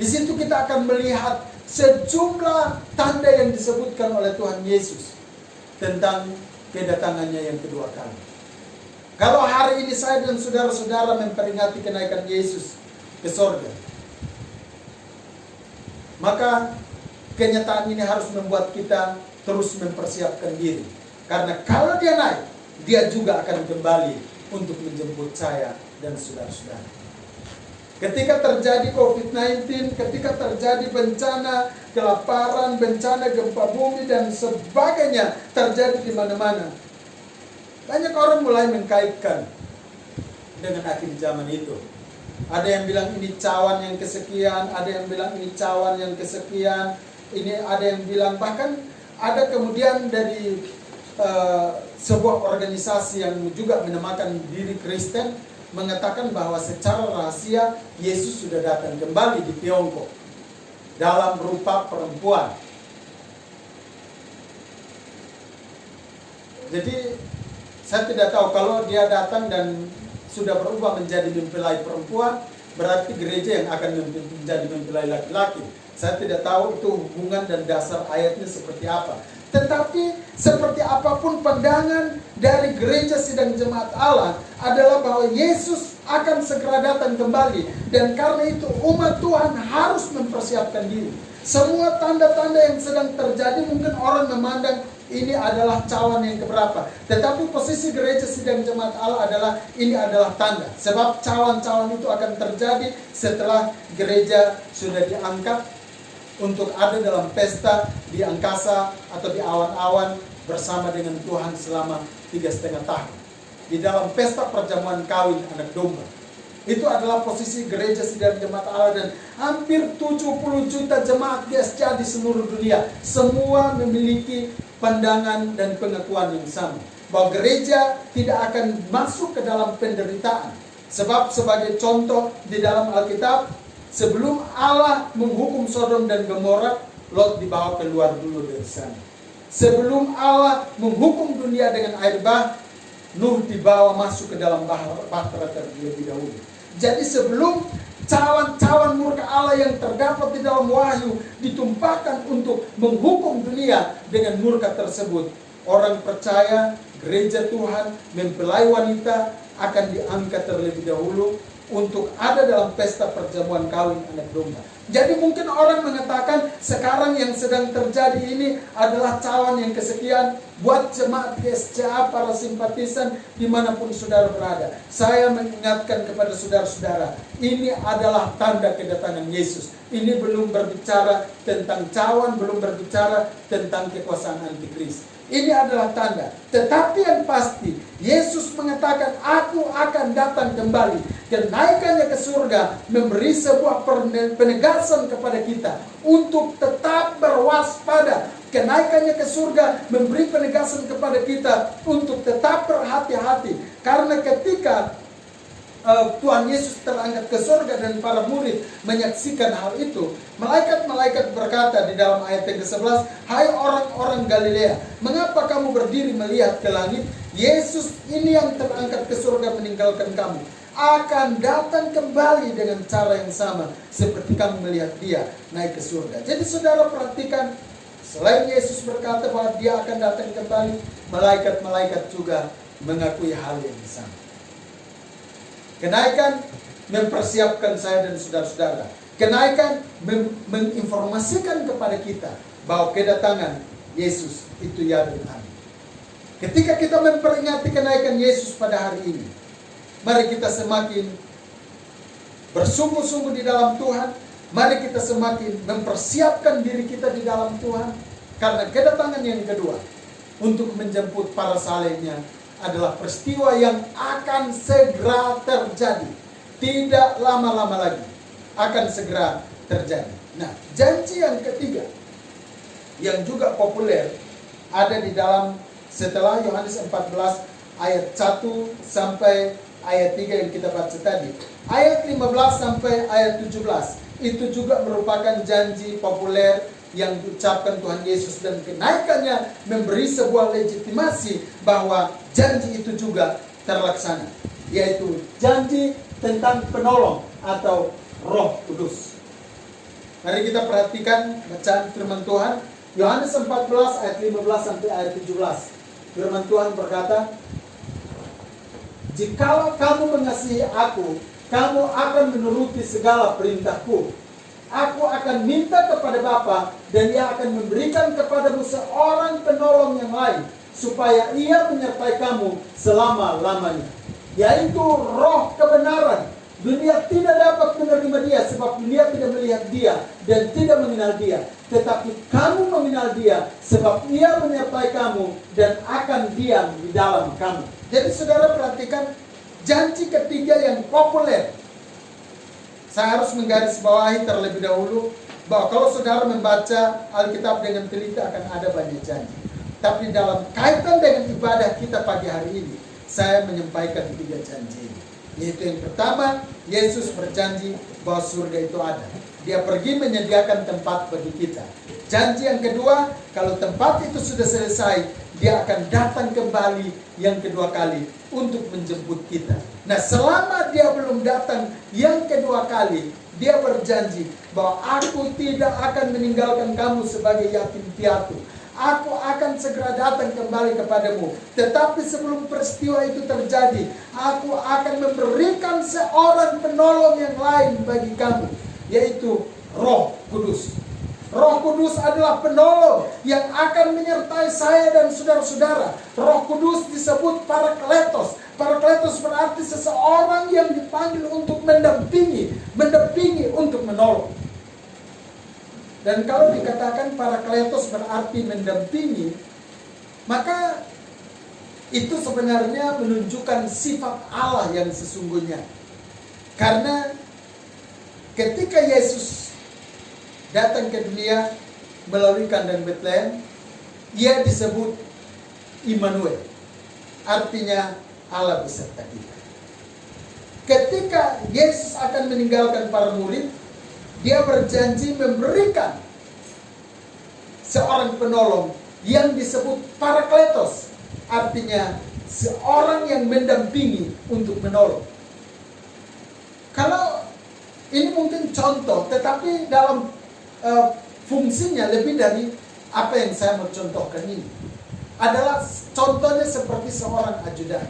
di situ kita akan melihat sejumlah tanda yang disebutkan oleh Tuhan Yesus tentang kedatangannya yang kedua kali. Kalau hari ini saya dan saudara-saudara memperingati kenaikan Yesus ke sorga, maka kenyataan ini harus membuat kita terus mempersiapkan diri. Karena kalau dia naik, dia juga akan kembali untuk menjemput saya dan saudara-saudara. Ketika terjadi COVID-19, ketika terjadi bencana kelaparan, bencana gempa bumi dan sebagainya terjadi di mana-mana, banyak orang mulai mengkaitkan dengan akhir zaman itu. Ada yang bilang ini cawan yang kesekian, ada yang bilang ini cawan yang kesekian, ini ada yang bilang, bahkan ada kemudian dari sebuah organisasi yang juga menamakan diri Kristen mengatakan bahwa secara rahasia Yesus sudah datang kembali di Tiongkok dalam rupa perempuan. Jadi saya tidak tahu kalau dia datang dan sudah berubah menjadi mempelai perempuan, berarti gereja yang akan menjadi mempelai laki-laki. Saya tidak tahu itu hubungan dan dasar ayatnya seperti apa. Tetapi seperti apapun pandangan dari gereja sidang jemaat Allah adalah bahwa Yesus akan segera datang kembali. Dan karena itu umat Tuhan harus mempersiapkan diri. Semua tanda-tanda yang sedang terjadi mungkin orang memandang ini adalah cawan yang keberapa. Tetapi posisi gereja sidang jemaat Allah adalah ini adalah tanda. Sebab cawan-cawan itu akan terjadi setelah gereja sudah diangkat untuk ada dalam pesta di angkasa atau di awan-awan bersama dengan Tuhan selama 3,5 tahun. Di dalam pesta perjamuan kawin anak domba. Itu adalah posisi gereja sidang jemaat Allah dan hampir 70 juta jemaat GSJ di seluruh dunia. Semua memiliki pandangan dan pengakuan yang sama. Bahwa gereja tidak akan masuk ke dalam penderitaan. Sebab sebagai contoh di dalam Alkitab, sebelum Allah menghukum Sodom dan Gomora, Lot dibawa keluar dulu dari sana. Sebelum Allah menghukum dunia dengan air bah, Nuh dibawa masuk ke dalam bahtera terlebih dahulu. Jadi sebelum cawan-cawan murka Allah yang terdapat di dalam Wahyu ditumpahkan untuk menghukum dunia dengan murka tersebut, orang percaya gereja Tuhan, mempelai wanita akan diangkat terlebih dahulu untuk ada dalam pesta perjamuan kawin anak domba. Jadi mungkin orang mengatakan sekarang yang sedang terjadi ini adalah cawan yang kesekian. Buat jemaat GSCA, para simpatisan dimanapun saudara berada, saya mengingatkan kepada saudara-saudara, ini adalah tanda kedatangan Yesus. Ini belum berbicara tentang cawan, belum berbicara tentang kekuasaan antikris. Ini adalah tanda. Tetapi yang pasti, Yesus mengatakan, aku akan datang kembali. Kenaikannya ke surga memberi sebuah penegasan kepada kita untuk tetap berwaspada. Kenaikannya ke surga memberi penegasan kepada kita untuk tetap berhati-hati. Karena ketika Tuhan Yesus terangkat ke surga dan para murid menyaksikan hal itu, malaikat-malaikat berkata di dalam ayat yang ke-11, hai orang-orang Galilea, mengapa kamu berdiri melihat ke langit? Yesus ini yang terangkat ke surga meninggalkan kamu akan datang kembali dengan cara yang sama seperti kamu melihat dia naik ke surga. Jadi saudara perhatikan, selain Yesus berkata bahwa dia akan datang kembali, malaikat-malaikat juga mengakui hal yang sama. Kenaikan mempersiapkan saya dan saudara-saudara. Kenaikan menginformasikan kepada kita bahwa kedatangan Yesus itu ya dan amin. Ketika kita memperingati kenaikan Yesus pada hari ini, mari kita semakin bersungguh-sungguh di dalam Tuhan. Mari kita semakin mempersiapkan diri kita di dalam Tuhan. Karena kedatangan yang kedua untuk menjemput para salehnya adalah peristiwa yang akan segera terjadi. Tidak lama-lama lagi akan segera terjadi. Nah, janji yang ketiga yang juga populer ada di dalam setelah Yohanes 14 ayat 1 sampai ayat 3 yang kita baca tadi. Ayat 15 sampai ayat 17 itu juga merupakan janji populer yang diucapkan Tuhan Yesus, dan kenaikannya memberi sebuah legitimasi bahwa janji itu juga terlaksana, yaitu janji tentang penolong atau Roh Kudus. Mari kita perhatikan bacaan firman Tuhan. Yohanes 14 ayat 15 sampai ayat 17. Firman Tuhan berkata, "Jikalau kamu mengasihi aku, kamu akan menuruti segala perintahku. Aku akan minta kepada Bapa, dan Ia akan memberikan kepadamu seorang penolong yang lain, supaya Ia menyertai kamu selama-lamanya, yaitu Roh kebenaran. Dunia tidak dapat menerima Dia, sebab dunia tidak melihat Dia dan tidak mengenal Dia. Tetapi kamu mengenal Dia, sebab Ia menyertai kamu dan akan diam di dalam kamu." Jadi saudara perhatikan janji ketiga yang populer. Saya harus menggarisbawahi terlebih dahulu bahwa kalau saudara membaca Alkitab dengan teliti akan ada banyak janji. Tapi dalam kaitan dengan ibadah kita pagi hari ini, saya menyampaikan 3 janji ini. Yaitu yang pertama, Yesus berjanji bahwa surga itu ada. Dia pergi menyediakan tempat bagi kita. Janji yang kedua, kalau tempat itu sudah selesai, Dia akan datang kembali yang kedua kali untuk menjemput kita. Nah, selama Dia belum datang yang kedua kali, Dia berjanji bahwa aku tidak akan meninggalkan kamu sebagai yatim piatu. Aku akan segera datang kembali kepadamu. Tetapi sebelum peristiwa itu terjadi, aku akan memberikan seorang penolong yang lain bagi kamu, yaitu Roh Kudus. Roh Kudus adalah penolong yang akan menyertai saya dan saudara-saudara. Roh Kudus disebut Parakletos. Parakletos berarti seseorang yang dipanggil untuk mendampingi untuk menolong. Dan kalau dikatakan Parakletos berarti mendampingi, maka itu sebenarnya menunjukkan sifat Allah yang sesungguhnya. Karena ketika Yesus datang ke dunia melalui kandang Betlehem, Ia disebut Immanuel, artinya Allah beserta kita. Ketika Yesus akan meninggalkan para murid, Dia berjanji memberikan seorang penolong yang disebut Parakletos, artinya seorang yang mendampingi untuk menolong. Kalau ini mungkin contoh, tetapi dalam fungsinya lebih dari apa yang saya mau contohkan ini. Adalah contohnya seperti seorang ajudan.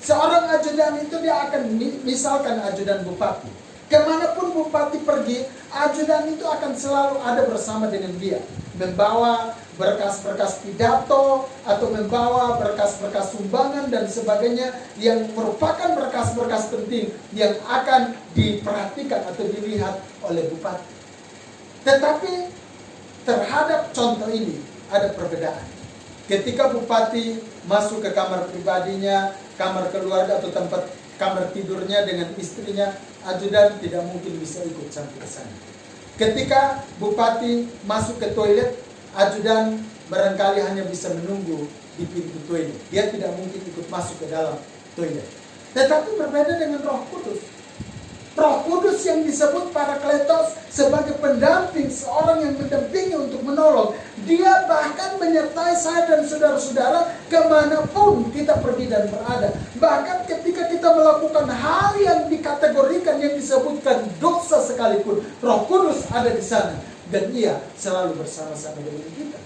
Seorang ajudan itu dia akan, misalkan ajudan bupati. Kemanapun bupati pergi, ajudan itu akan selalu ada bersama dengan dia. Membawa berkas-berkas pidato, atau membawa berkas-berkas sumbangan dan sebagainya, yang merupakan berkas-berkas penting yang akan diperhatikan atau dilihat oleh bupati. Tetapi terhadap contoh ini ada perbedaan. Ketika bupati masuk ke kamar pribadinya, kamar keluarga atau tempat kamar tidurnya dengan istrinya, ajudan tidak mungkin bisa ikut sampai ke sana. Ketika bupati masuk ke toilet, ajudan barangkali hanya bisa menunggu di pintu toilet. Dia tidak mungkin ikut masuk ke dalam toilet. Tetapi berbeda dengan Roh Kudus. Roh Kudus yang disebut Parakletos sebagai pendamping, seorang yang mendampingi untuk menolong. Dia bahkan menyertai saya dan saudara-saudara kemanapun kita pergi dan berada. Bahkan ketika kita melakukan hal yang dikategorikan, yang disebutkan dosa sekalipun, Roh Kudus ada di sana. Dan Ia selalu bersama-sama dengan kita.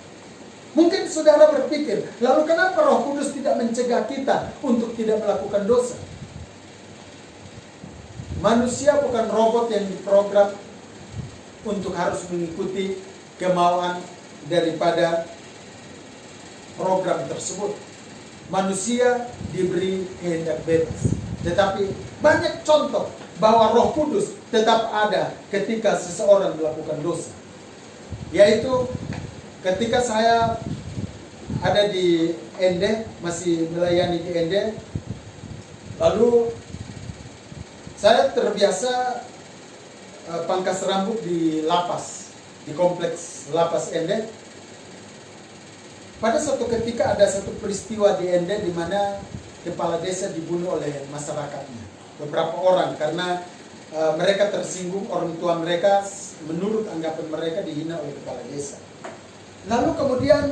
Mungkin saudara berpikir, lalu kenapa Roh Kudus tidak mencegah kita untuk tidak melakukan dosa? Manusia bukan robot yang diprogram untuk harus mengikuti kemauan daripada program tersebut. Manusia diberi kehendak bebas. Tetapi banyak contoh bahwa Roh Kudus tetap ada ketika seseorang melakukan dosa. Yaitu ketika saya ada di Ende, masih melayani di Ende, lalu saya terbiasa pangkas rambut di lapas, di kompleks lapas Ende. Pada suatu ketika ada satu peristiwa di Ende di mana kepala desa dibunuh oleh masyarakatnya. Beberapa orang karena mereka tersinggung, orang tua mereka menurut anggapan mereka dihina oleh kepala desa. Lalu kemudian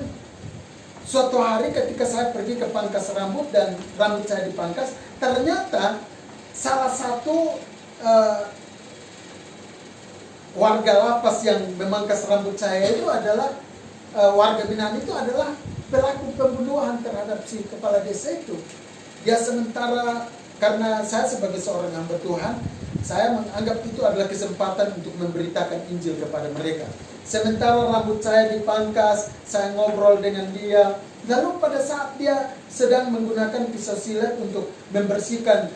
suatu hari ketika saya pergi ke pangkas rambut dan rambut saya dipangkas, ternyata salah satu warga lapas yang memangkas rambut saya itu adalah warga binaan itu adalah pelaku pembunuhan terhadap si kepala desa itu. Dia sementara, karena saya sebagai seorang hamba Tuhan, saya menganggap itu adalah kesempatan untuk memberitakan Injil kepada mereka. Sementara rambut saya dipangkas, saya ngobrol dengan dia. Lalu pada saat dia sedang menggunakan pisau silet untuk membersihkan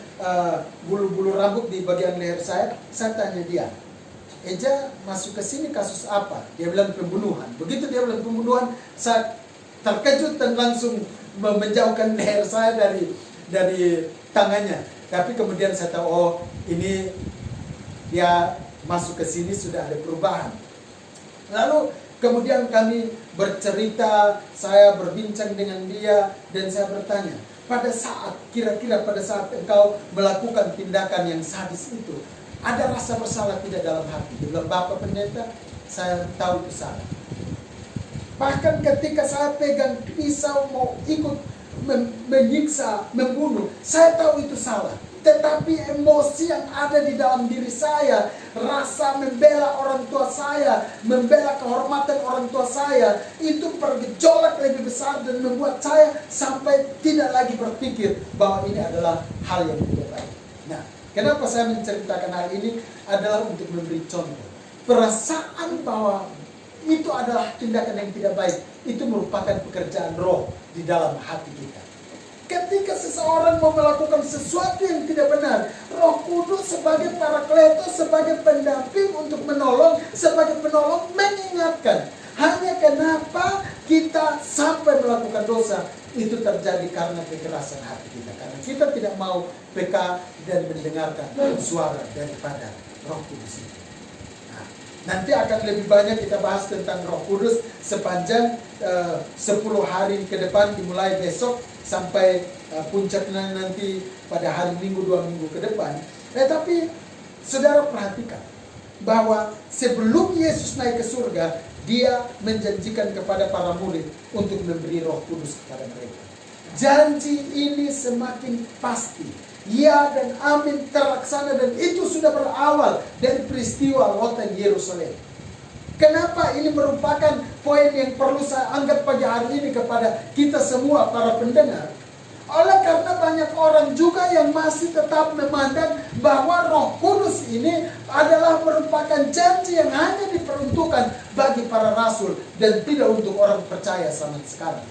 bulu-bulu rambut di bagian leher saya tanya dia, "Eja masuk ke sini kasus apa?" Dia bilang pembunuhan. Begitu dia bilang pembunuhan, saya terkejut dan langsung menjauhkan leher saya dari tangannya. Tapi kemudian saya tahu, oh ini dia masuk ke sini sudah ada perubahan. Lalu kemudian kami bercerita, saya berbincang dengan dia dan saya bertanya, kira-kira pada saat engkau melakukan tindakan yang sadis itu, ada rasa bersalah tidak dalam hati? Dia bilang, "Bapak Pendeta, saya tahu itu salah. Bahkan ketika saya pegang pisau mau ikut menyiksa, membunuh, saya tahu itu salah. Tetapi emosi yang ada di dalam diri saya, rasa membela orang tua saya, membela kehormatan orang tua saya, itu bergejolak lebih besar dan membuat saya sampai tidak lagi berpikir bahwa ini adalah hal yang tidak baik." Nah, kenapa saya menceritakan hal ini adalah untuk memberi contoh. Perasaan bahwa itu adalah tindakan yang tidak baik, itu merupakan pekerjaan roh di dalam hati kita. Ketika seseorang mau melakukan sesuatu yang tidak benar, Roh Kudus sebagai parakletos, sebagai pendamping untuk menolong, sebagai penolong mengingatkan. Hanya kenapa kita sampai melakukan dosa, itu terjadi karena kekerasan hati kita. Karena kita tidak mau peka dan mendengarkan suara daripada Roh Kudus itu. Nanti akan lebih banyak kita bahas tentang Roh Kudus sepanjang 10 hari ke depan, dimulai besok sampai puncaknya nanti pada hari Minggu 2 minggu ke depan. Tapi saudara perhatikan bahwa sebelum Yesus naik ke surga, dia menjanjikan kepada para murid untuk memberi Roh Kudus kepada mereka. Janji ini semakin pasti. Ya dan amin terlaksana, dan itu sudah berawal dari peristiwa Lotan Yerusalem. Kenapa ini merupakan poin yang perlu saya anggap pagi hari ini kepada kita semua para pendengar? Oleh karena banyak orang juga yang masih tetap memandang bahwa Roh Kudus ini adalah merupakan janji yang hanya diperuntukkan bagi para rasul dan tidak untuk orang percaya sama sekarang.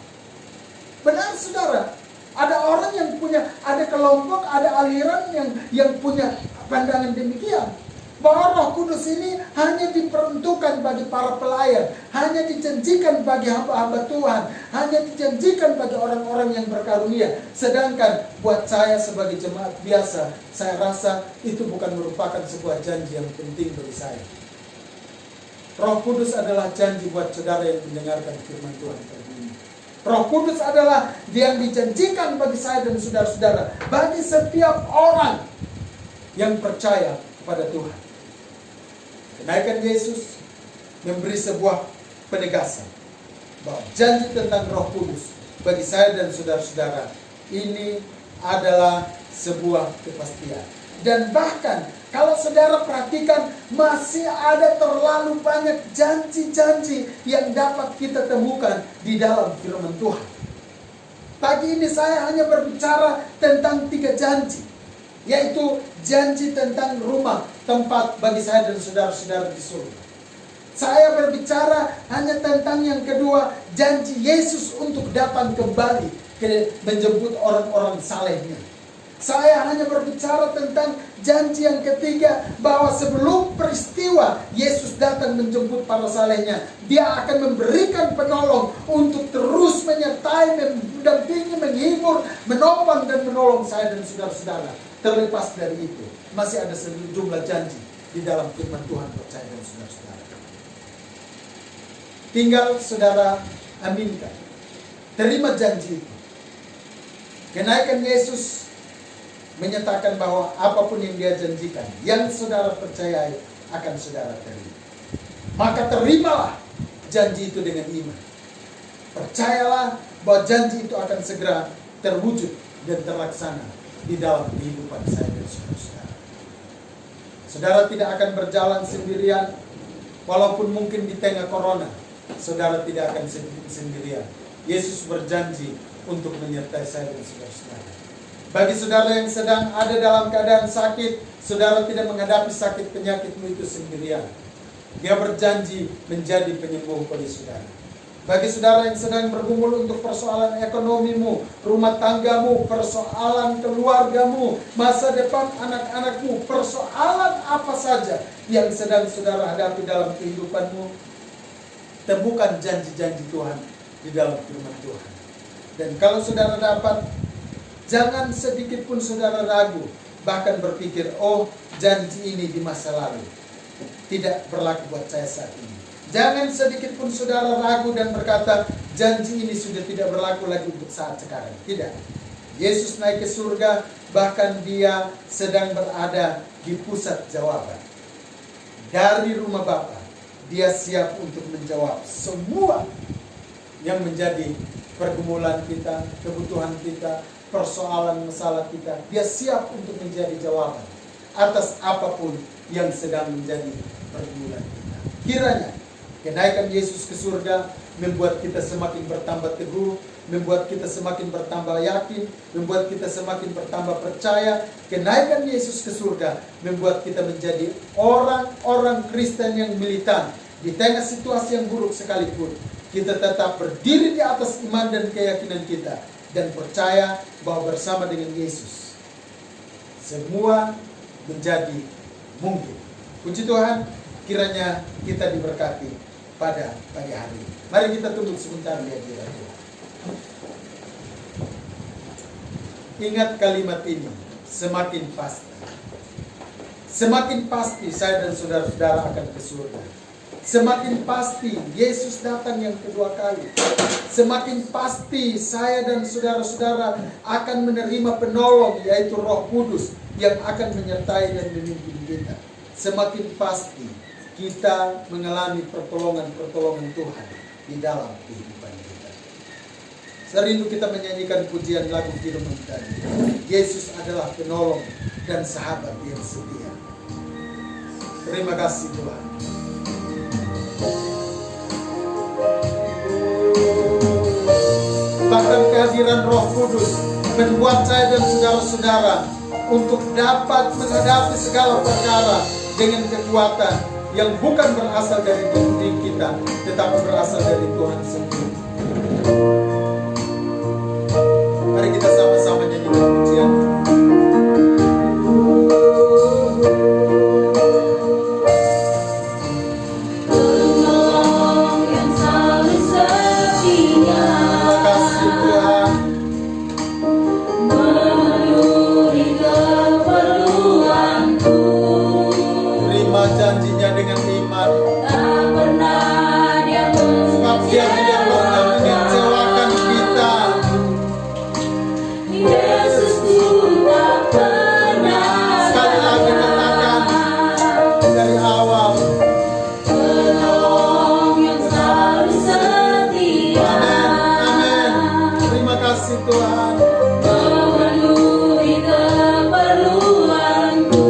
Benar saudara? Ada orang yang punya, ada kelompok, ada aliran yang punya pandangan demikian. Bahwa Roh Kudus ini hanya diperuntukkan bagi para pelayan, hanya dijanjikan bagi hamba-hamba Tuhan, hanya dijanjikan bagi orang-orang yang berkarunia. Sedangkan buat saya sebagai jemaat biasa, saya rasa itu bukan merupakan sebuah janji yang penting bagi saya. Roh Kudus adalah janji buat saudara yang mendengarkan firman Tuhan kali ini. Roh Kudus adalah yang dijanjikan bagi saya dan saudara-saudara, bagi setiap orang yang percaya kepada Tuhan. Kenaikan Yesus memberi sebuah penegasan bahwa janji tentang Roh Kudus bagi saya dan saudara-saudara ini adalah sebuah kepastian. Dan bahkan kalau saudara perhatikan, masih ada terlalu banyak janji-janji yang dapat kita temukan di dalam firman Tuhan. Pagi ini saya hanya berbicara tentang 3 janji, yaitu janji tentang rumah, tempat bagi saya dan saudara-saudara di surga. Saya berbicara hanya tentang yang kedua, janji Yesus untuk datang kembali menjemput orang-orang salehnya. Saya hanya berbicara tentang janji yang ketiga, bahwa sebelum peristiwa Yesus datang menjemput para salehnya, dia akan memberikan penolong untuk terus menyertai, mendampingi, menghibur, menopang dan menolong saya dan saudara-saudara. Terlepas dari itu, masih ada sejumlah janji di dalam firman Tuhan buat saya dan saudara-saudara. Tinggal saudara aminkan, terima janji itu. Kenaikan Yesus menyatakan bahwa apapun yang dia janjikan, yang saudara percayai akan saudara terima. Maka terimalah janji itu dengan iman. Percayalah bahwa janji itu akan segera terwujud dan terlaksana di dalam kehidupan saya dan saudara-saudara. Saudara tidak akan berjalan sendirian, Walaupun mungkin di tengah corona, saudara tidak akan sendirian. Yesus berjanji untuk menyertai saya dan saudara-saudara. Bagi saudara yang sedang ada dalam keadaan sakit, saudara tidak menghadapi sakit penyakitmu itu sendirian. Dia berjanji menjadi penyembuh bagi saudara. Bagi saudara yang sedang bergumul untuk persoalan ekonomimu, rumah tanggamu, persoalan keluargamu, masa depan anak-anakmu, persoalan apa saja yang sedang saudara hadapi dalam kehidupanmu, temukan janji-janji Tuhan di dalam firman Tuhan. Dan kalau saudara dapat, jangan sedikit pun saudara ragu, bahkan berpikir, oh janji ini di masa lalu tidak berlaku buat saya saat ini. Jangan sedikit pun saudara ragu dan berkata, janji ini sudah tidak berlaku lagi untuk saat sekarang. Tidak. Yesus naik ke surga, bahkan dia sedang berada di pusat jawaban. Dari rumah Bapa, dia siap untuk menjawab semua yang menjadi pergumulan kita, kebutuhan kita, persoalan masalah kita. Dia siap untuk menjadi jawaban atas apapun yang sedang menjadi pergumulan kita. Kiranya kenaikan Yesus ke surga membuat kita semakin bertambah teguh, membuat kita semakin bertambah yakin, membuat kita semakin bertambah percaya. Kenaikan Yesus ke surga membuat kita menjadi orang-orang Kristen yang militan. Di tengah situasi yang buruk sekalipun, kita tetap berdiri di atas iman dan keyakinan kita, dan percaya bahwa bersama dengan Yesus semua menjadi mungkin. Puji Tuhan, kiranya kita diberkati pada pagi hari ini. Mari kita tunduk sebentar di hadirat Tuhan. Ingat kalimat ini, semakin pasti. Semakin pasti saya dan saudara-saudara akan ke surga. Semakin pasti Yesus datang yang kedua kali. Semakin pasti saya dan saudara-saudara akan menerima penolong, yaitu Roh Kudus yang akan menyertai dan memimpin kita. Semakin pasti kita mengalami pertolongan-pertolongan Tuhan di dalam kehidupan kita. Serindu kita menyanyikan pujian lagu firman tadi. Yesus adalah penolong dan sahabat yang setia. Terima kasih Tuhan. Bahkan kehadiran Roh Kudus membuat saya dan saudara-saudara untuk dapat menghadapi segala perkara dengan kekuatan yang bukan berasal dari diri kita, tetapi berasal dari Tuhan sendiri. Mari kita sama-sama nyanyikan pujian. Janjinya dengan iman. Tak pernah dia sebab dia tidak pernah mengecewakan kita. Yesus tak pernah. Sekali lagi katakan dari awal. Penolong yang selalu setia. Amin, amin. Terima kasih Tuhan. Memenuhi keperluanku.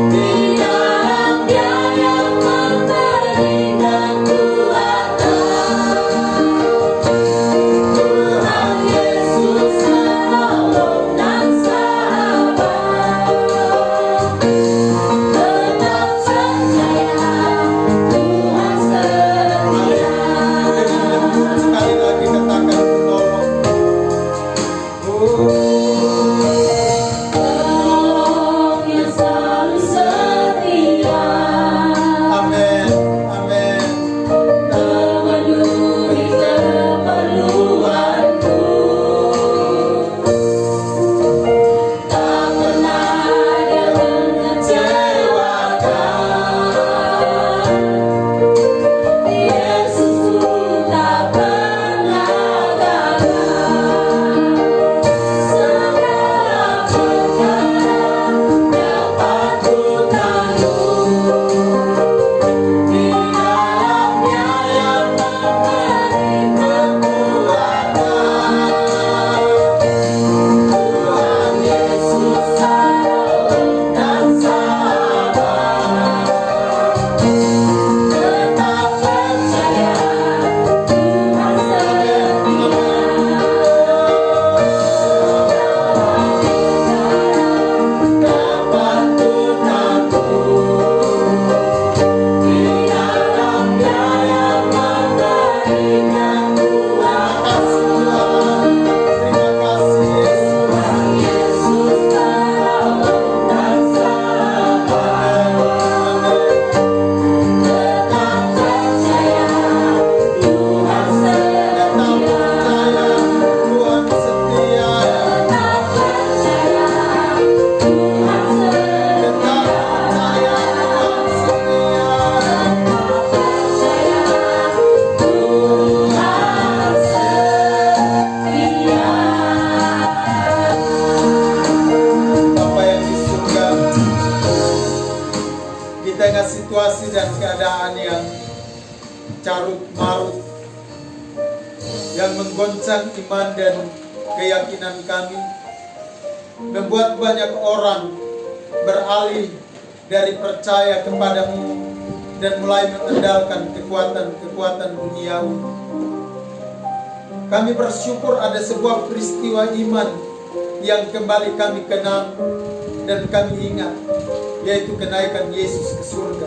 Di dalam Dia tengah situasi dan keadaan yang carut marut, yang menggoncang iman dan keyakinan kami, membuat banyak orang beralih dari percaya kepadamu dan mulai mengandalkan kekuatan-kekuatan duniawi. Kami bersyukur ada sebuah peristiwa iman yang kembali kami kenal dan kami ingat, yaitu kenaikan Yesus ke surga.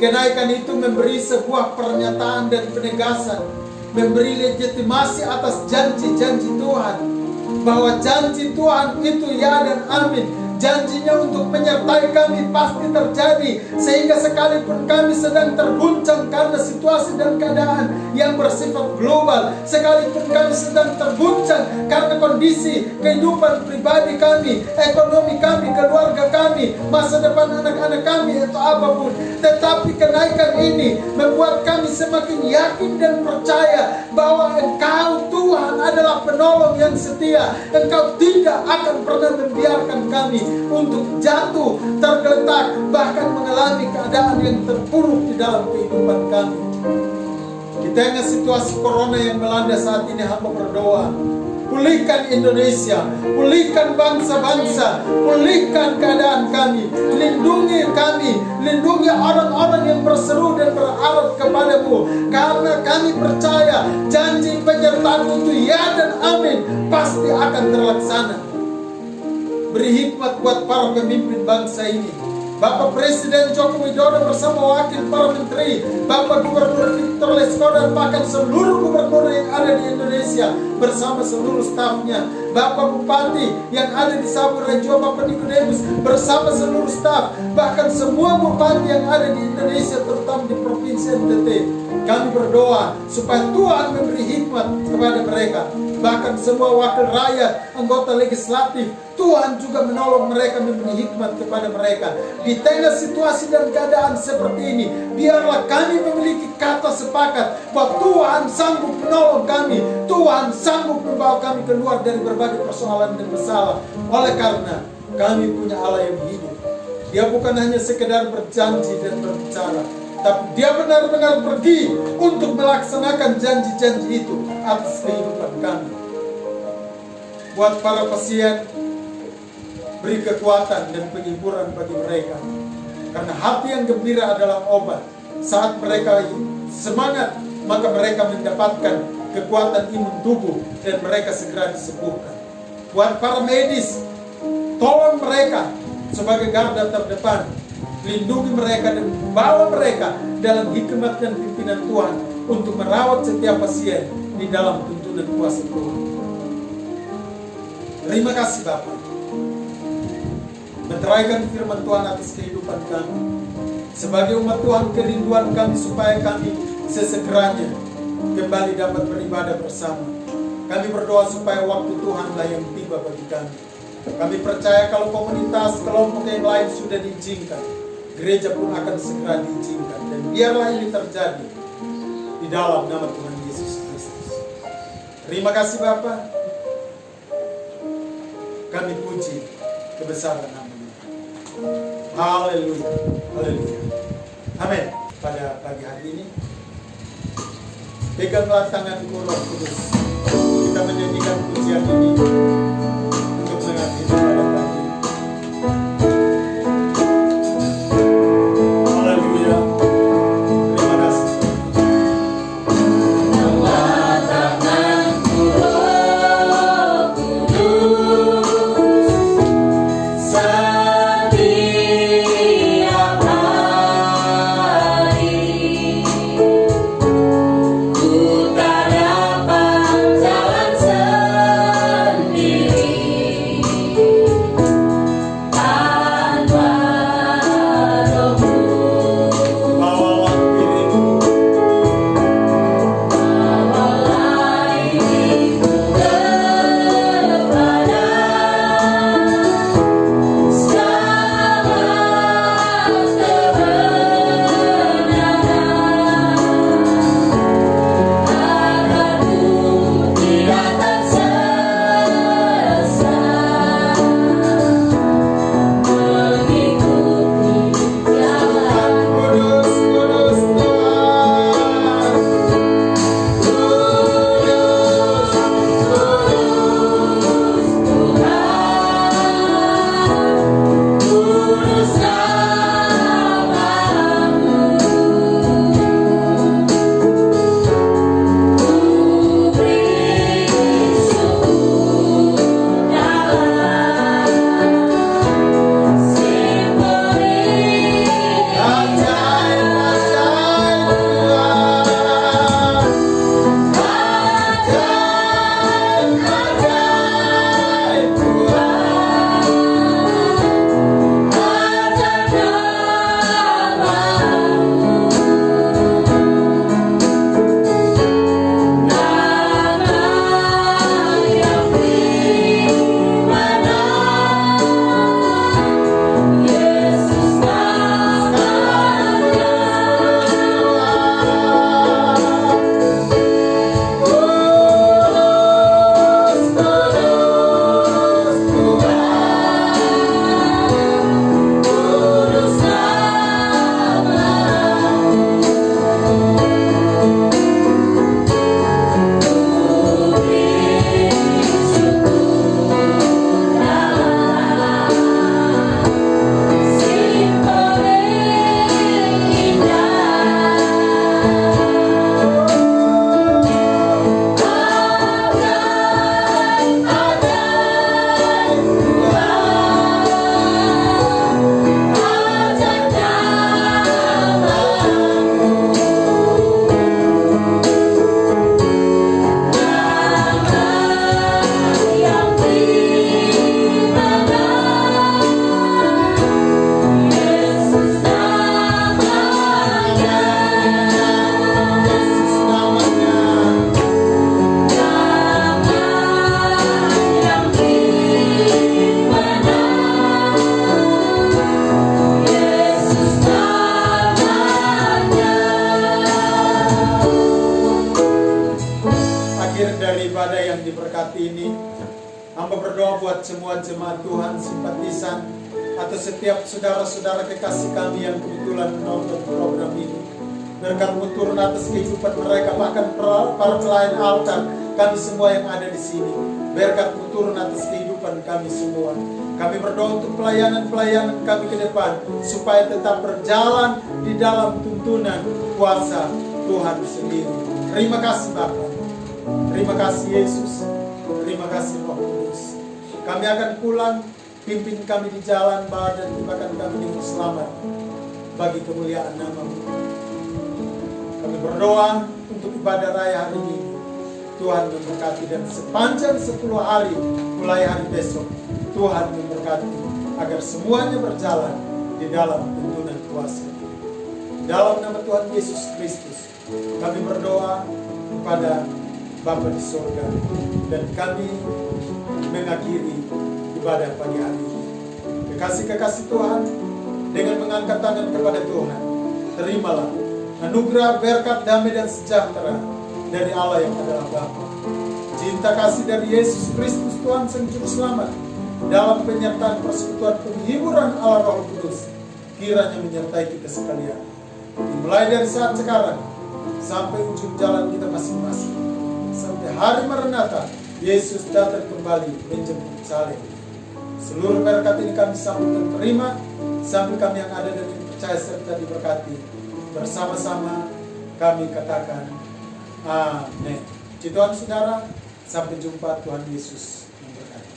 Kenaikan itu memberi sebuah pernyataan dan penegasan, memberi legitimasi atas janji-janji Tuhan, bahwa janji Tuhan itu ya dan amin. Janjinya untuk menyertai kami pasti terjadi, sehingga sekalipun kami sedang terguncang karena situasi dan keadaan yang bersifat global, sekalipun kami sedang terguncang karena kondisi kehidupan pribadi kami, ekonomi kami, keluarga kami, masa depan anak-anak kami atau apapun, tetapi kenaikan ini membuat kami semakin yakin dan percaya bahwa Engkau Tuhan adalah penolong yang setia. Engkau tidak akan pernah membiarkan kami untuk jatuh, tergeletak, bahkan mengalami keadaan yang terpuruk di dalam kehidupan kami. Di tengah situasi corona yang melanda saat ini, hamba berdoa, pulihkan Indonesia, pulihkan bangsa-bangsa, pulihkan keadaan kami, lindungi kami, lindungi orang-orang yang berseru dan berharap kepadamu, karena kami percaya janji penyertaan itu ya dan amin pasti akan terlaksana. Beri hikmat buat para pemimpin bangsa ini, Bapak Presiden Joko Widodo bersama wakil para menteri, Bapak Gubernur Victor Lesko dan bahkan seluruh gubernur yang ada di Indonesia bersama seluruh stafnya, Bapak Bupati yang ada di Sabur Rejo, Bapak Nikodemus bersama seluruh staf, bahkan semua bupati yang ada di Indonesia terutama di Provinsi NTT. Kami berdoa supaya Tuhan memberi hikmat kepada mereka. Bahkan semua wakil rakyat, anggota legislatif, Tuhan juga menolong mereka, memberi hikmat kepada mereka. Di tengah situasi dan keadaan seperti ini, biarlah kami memiliki kata sepakat bahwa Tuhan sanggup menolong kami, Tuhan sanggup membawa kami keluar dari berbagai persoalan dan masalah. Oleh karena kami punya Allah yang hidup. Dia bukan hanya sekedar berjanji dan berbicara, tapi Dia benar-benar pergi untuk melaksanakan janji-janji itu atas kehidupan kami. Buat para pasien, beri kekuatan dan penghiburan bagi mereka, karena hati yang gembira adalah obat. Saat mereka semangat, maka mereka mendapatkan kekuatan imun tubuh dan mereka segera disembuhkan. Buat para medis, tolong mereka sebagai garda terdepan, lindungi mereka dan bawa mereka dalam hikmat dan pimpinan Tuhan untuk merawat setiap pasien di dalam tuntunan kuasa Tuhan. Terima kasih Bapak. Meteraikan firman Tuhan atas kehidupan kami. Sebagai umat Tuhan, kerinduan kami supaya kami sesegeranya kembali dapat beribadah bersama. Kami berdoa supaya waktu Tuhanlah yang tiba bagi kami. Kami percaya kalau komunitas, kelompok yang lain sudah diizinkan, gereja pun akan segera diizinkan. Dan biarlah ini terjadi di dalam nama Tuhan Yesus Kristus. Terima kasih Bapak. Kami puji kebesaran nama-Nya. Haleluya, haleluya. Amin. Pada pagi hari ini, peganglah tanganku Roh Kudus. Kita menyanyikan pujian ini untuk mengakhiri pada pagi. Haleluya. Terima kasih. Peganglah tanganku Roh Kudus, setiap hari ku tak dapat jalan sendiri. Hamba berdoa buat semua jemaat Tuhan, simpatisan, atau setiap saudara-saudara kekasih kami yang kebetulan menonton program ini. Berkat-Mu turun atas kehidupan mereka, bahkan para pelayan altar, kami semua yang ada di sini. Berkat-Mu turun atas kehidupan kami semua. Kami berdoa untuk pelayanan-pelayanan kami ke depan, supaya tetap berjalan di dalam tuntunan kuasa Tuhan sendiri. Terima kasih Bapa. Terima kasih Yesus. Terima kasih Roh Kudus. Kami akan pulang, pimpin kami di jalan, dan tibakan kami dengan selamat bagi kemuliaan nama-Mu. Kami berdoa untuk ibadah raya hari ini. Tuhan memberkati, dan sepanjang 10 hari mulai hari besok, Tuhan memberkati agar semuanya berjalan di dalam tuntunan kuasa. Dalam nama Tuhan Yesus Kristus, kami berdoa kepada Bapa di surga, dan kami mengakhiri ibadah pagi hari ini. Kekasih-kekasih Tuhan, dengan mengangkat tangan kepada Tuhan, terimalah anugerah, berkat, damai, dan sejahtera dari Allah yang adalah Bapa. Cinta kasih dari Yesus Kristus Tuhan Sang Juru Selamat, dalam penyertaan persekutuan penghiburan Allah Roh Kudus, kiranya menyertai kita sekalian, dimulai dari saat sekarang sampai ujung jalan kita masing-masing, sampai hari Maranatha Yesus datang kembali menjemput salib. Seluruh berkat ini kami sambut dan terima, sambil kami yang ada dan yang percaya serta diberkati. Bersama-sama kami katakan amin. Puji Tuhan saudara, sampai jumpa. Tuhan Yesus memberkati.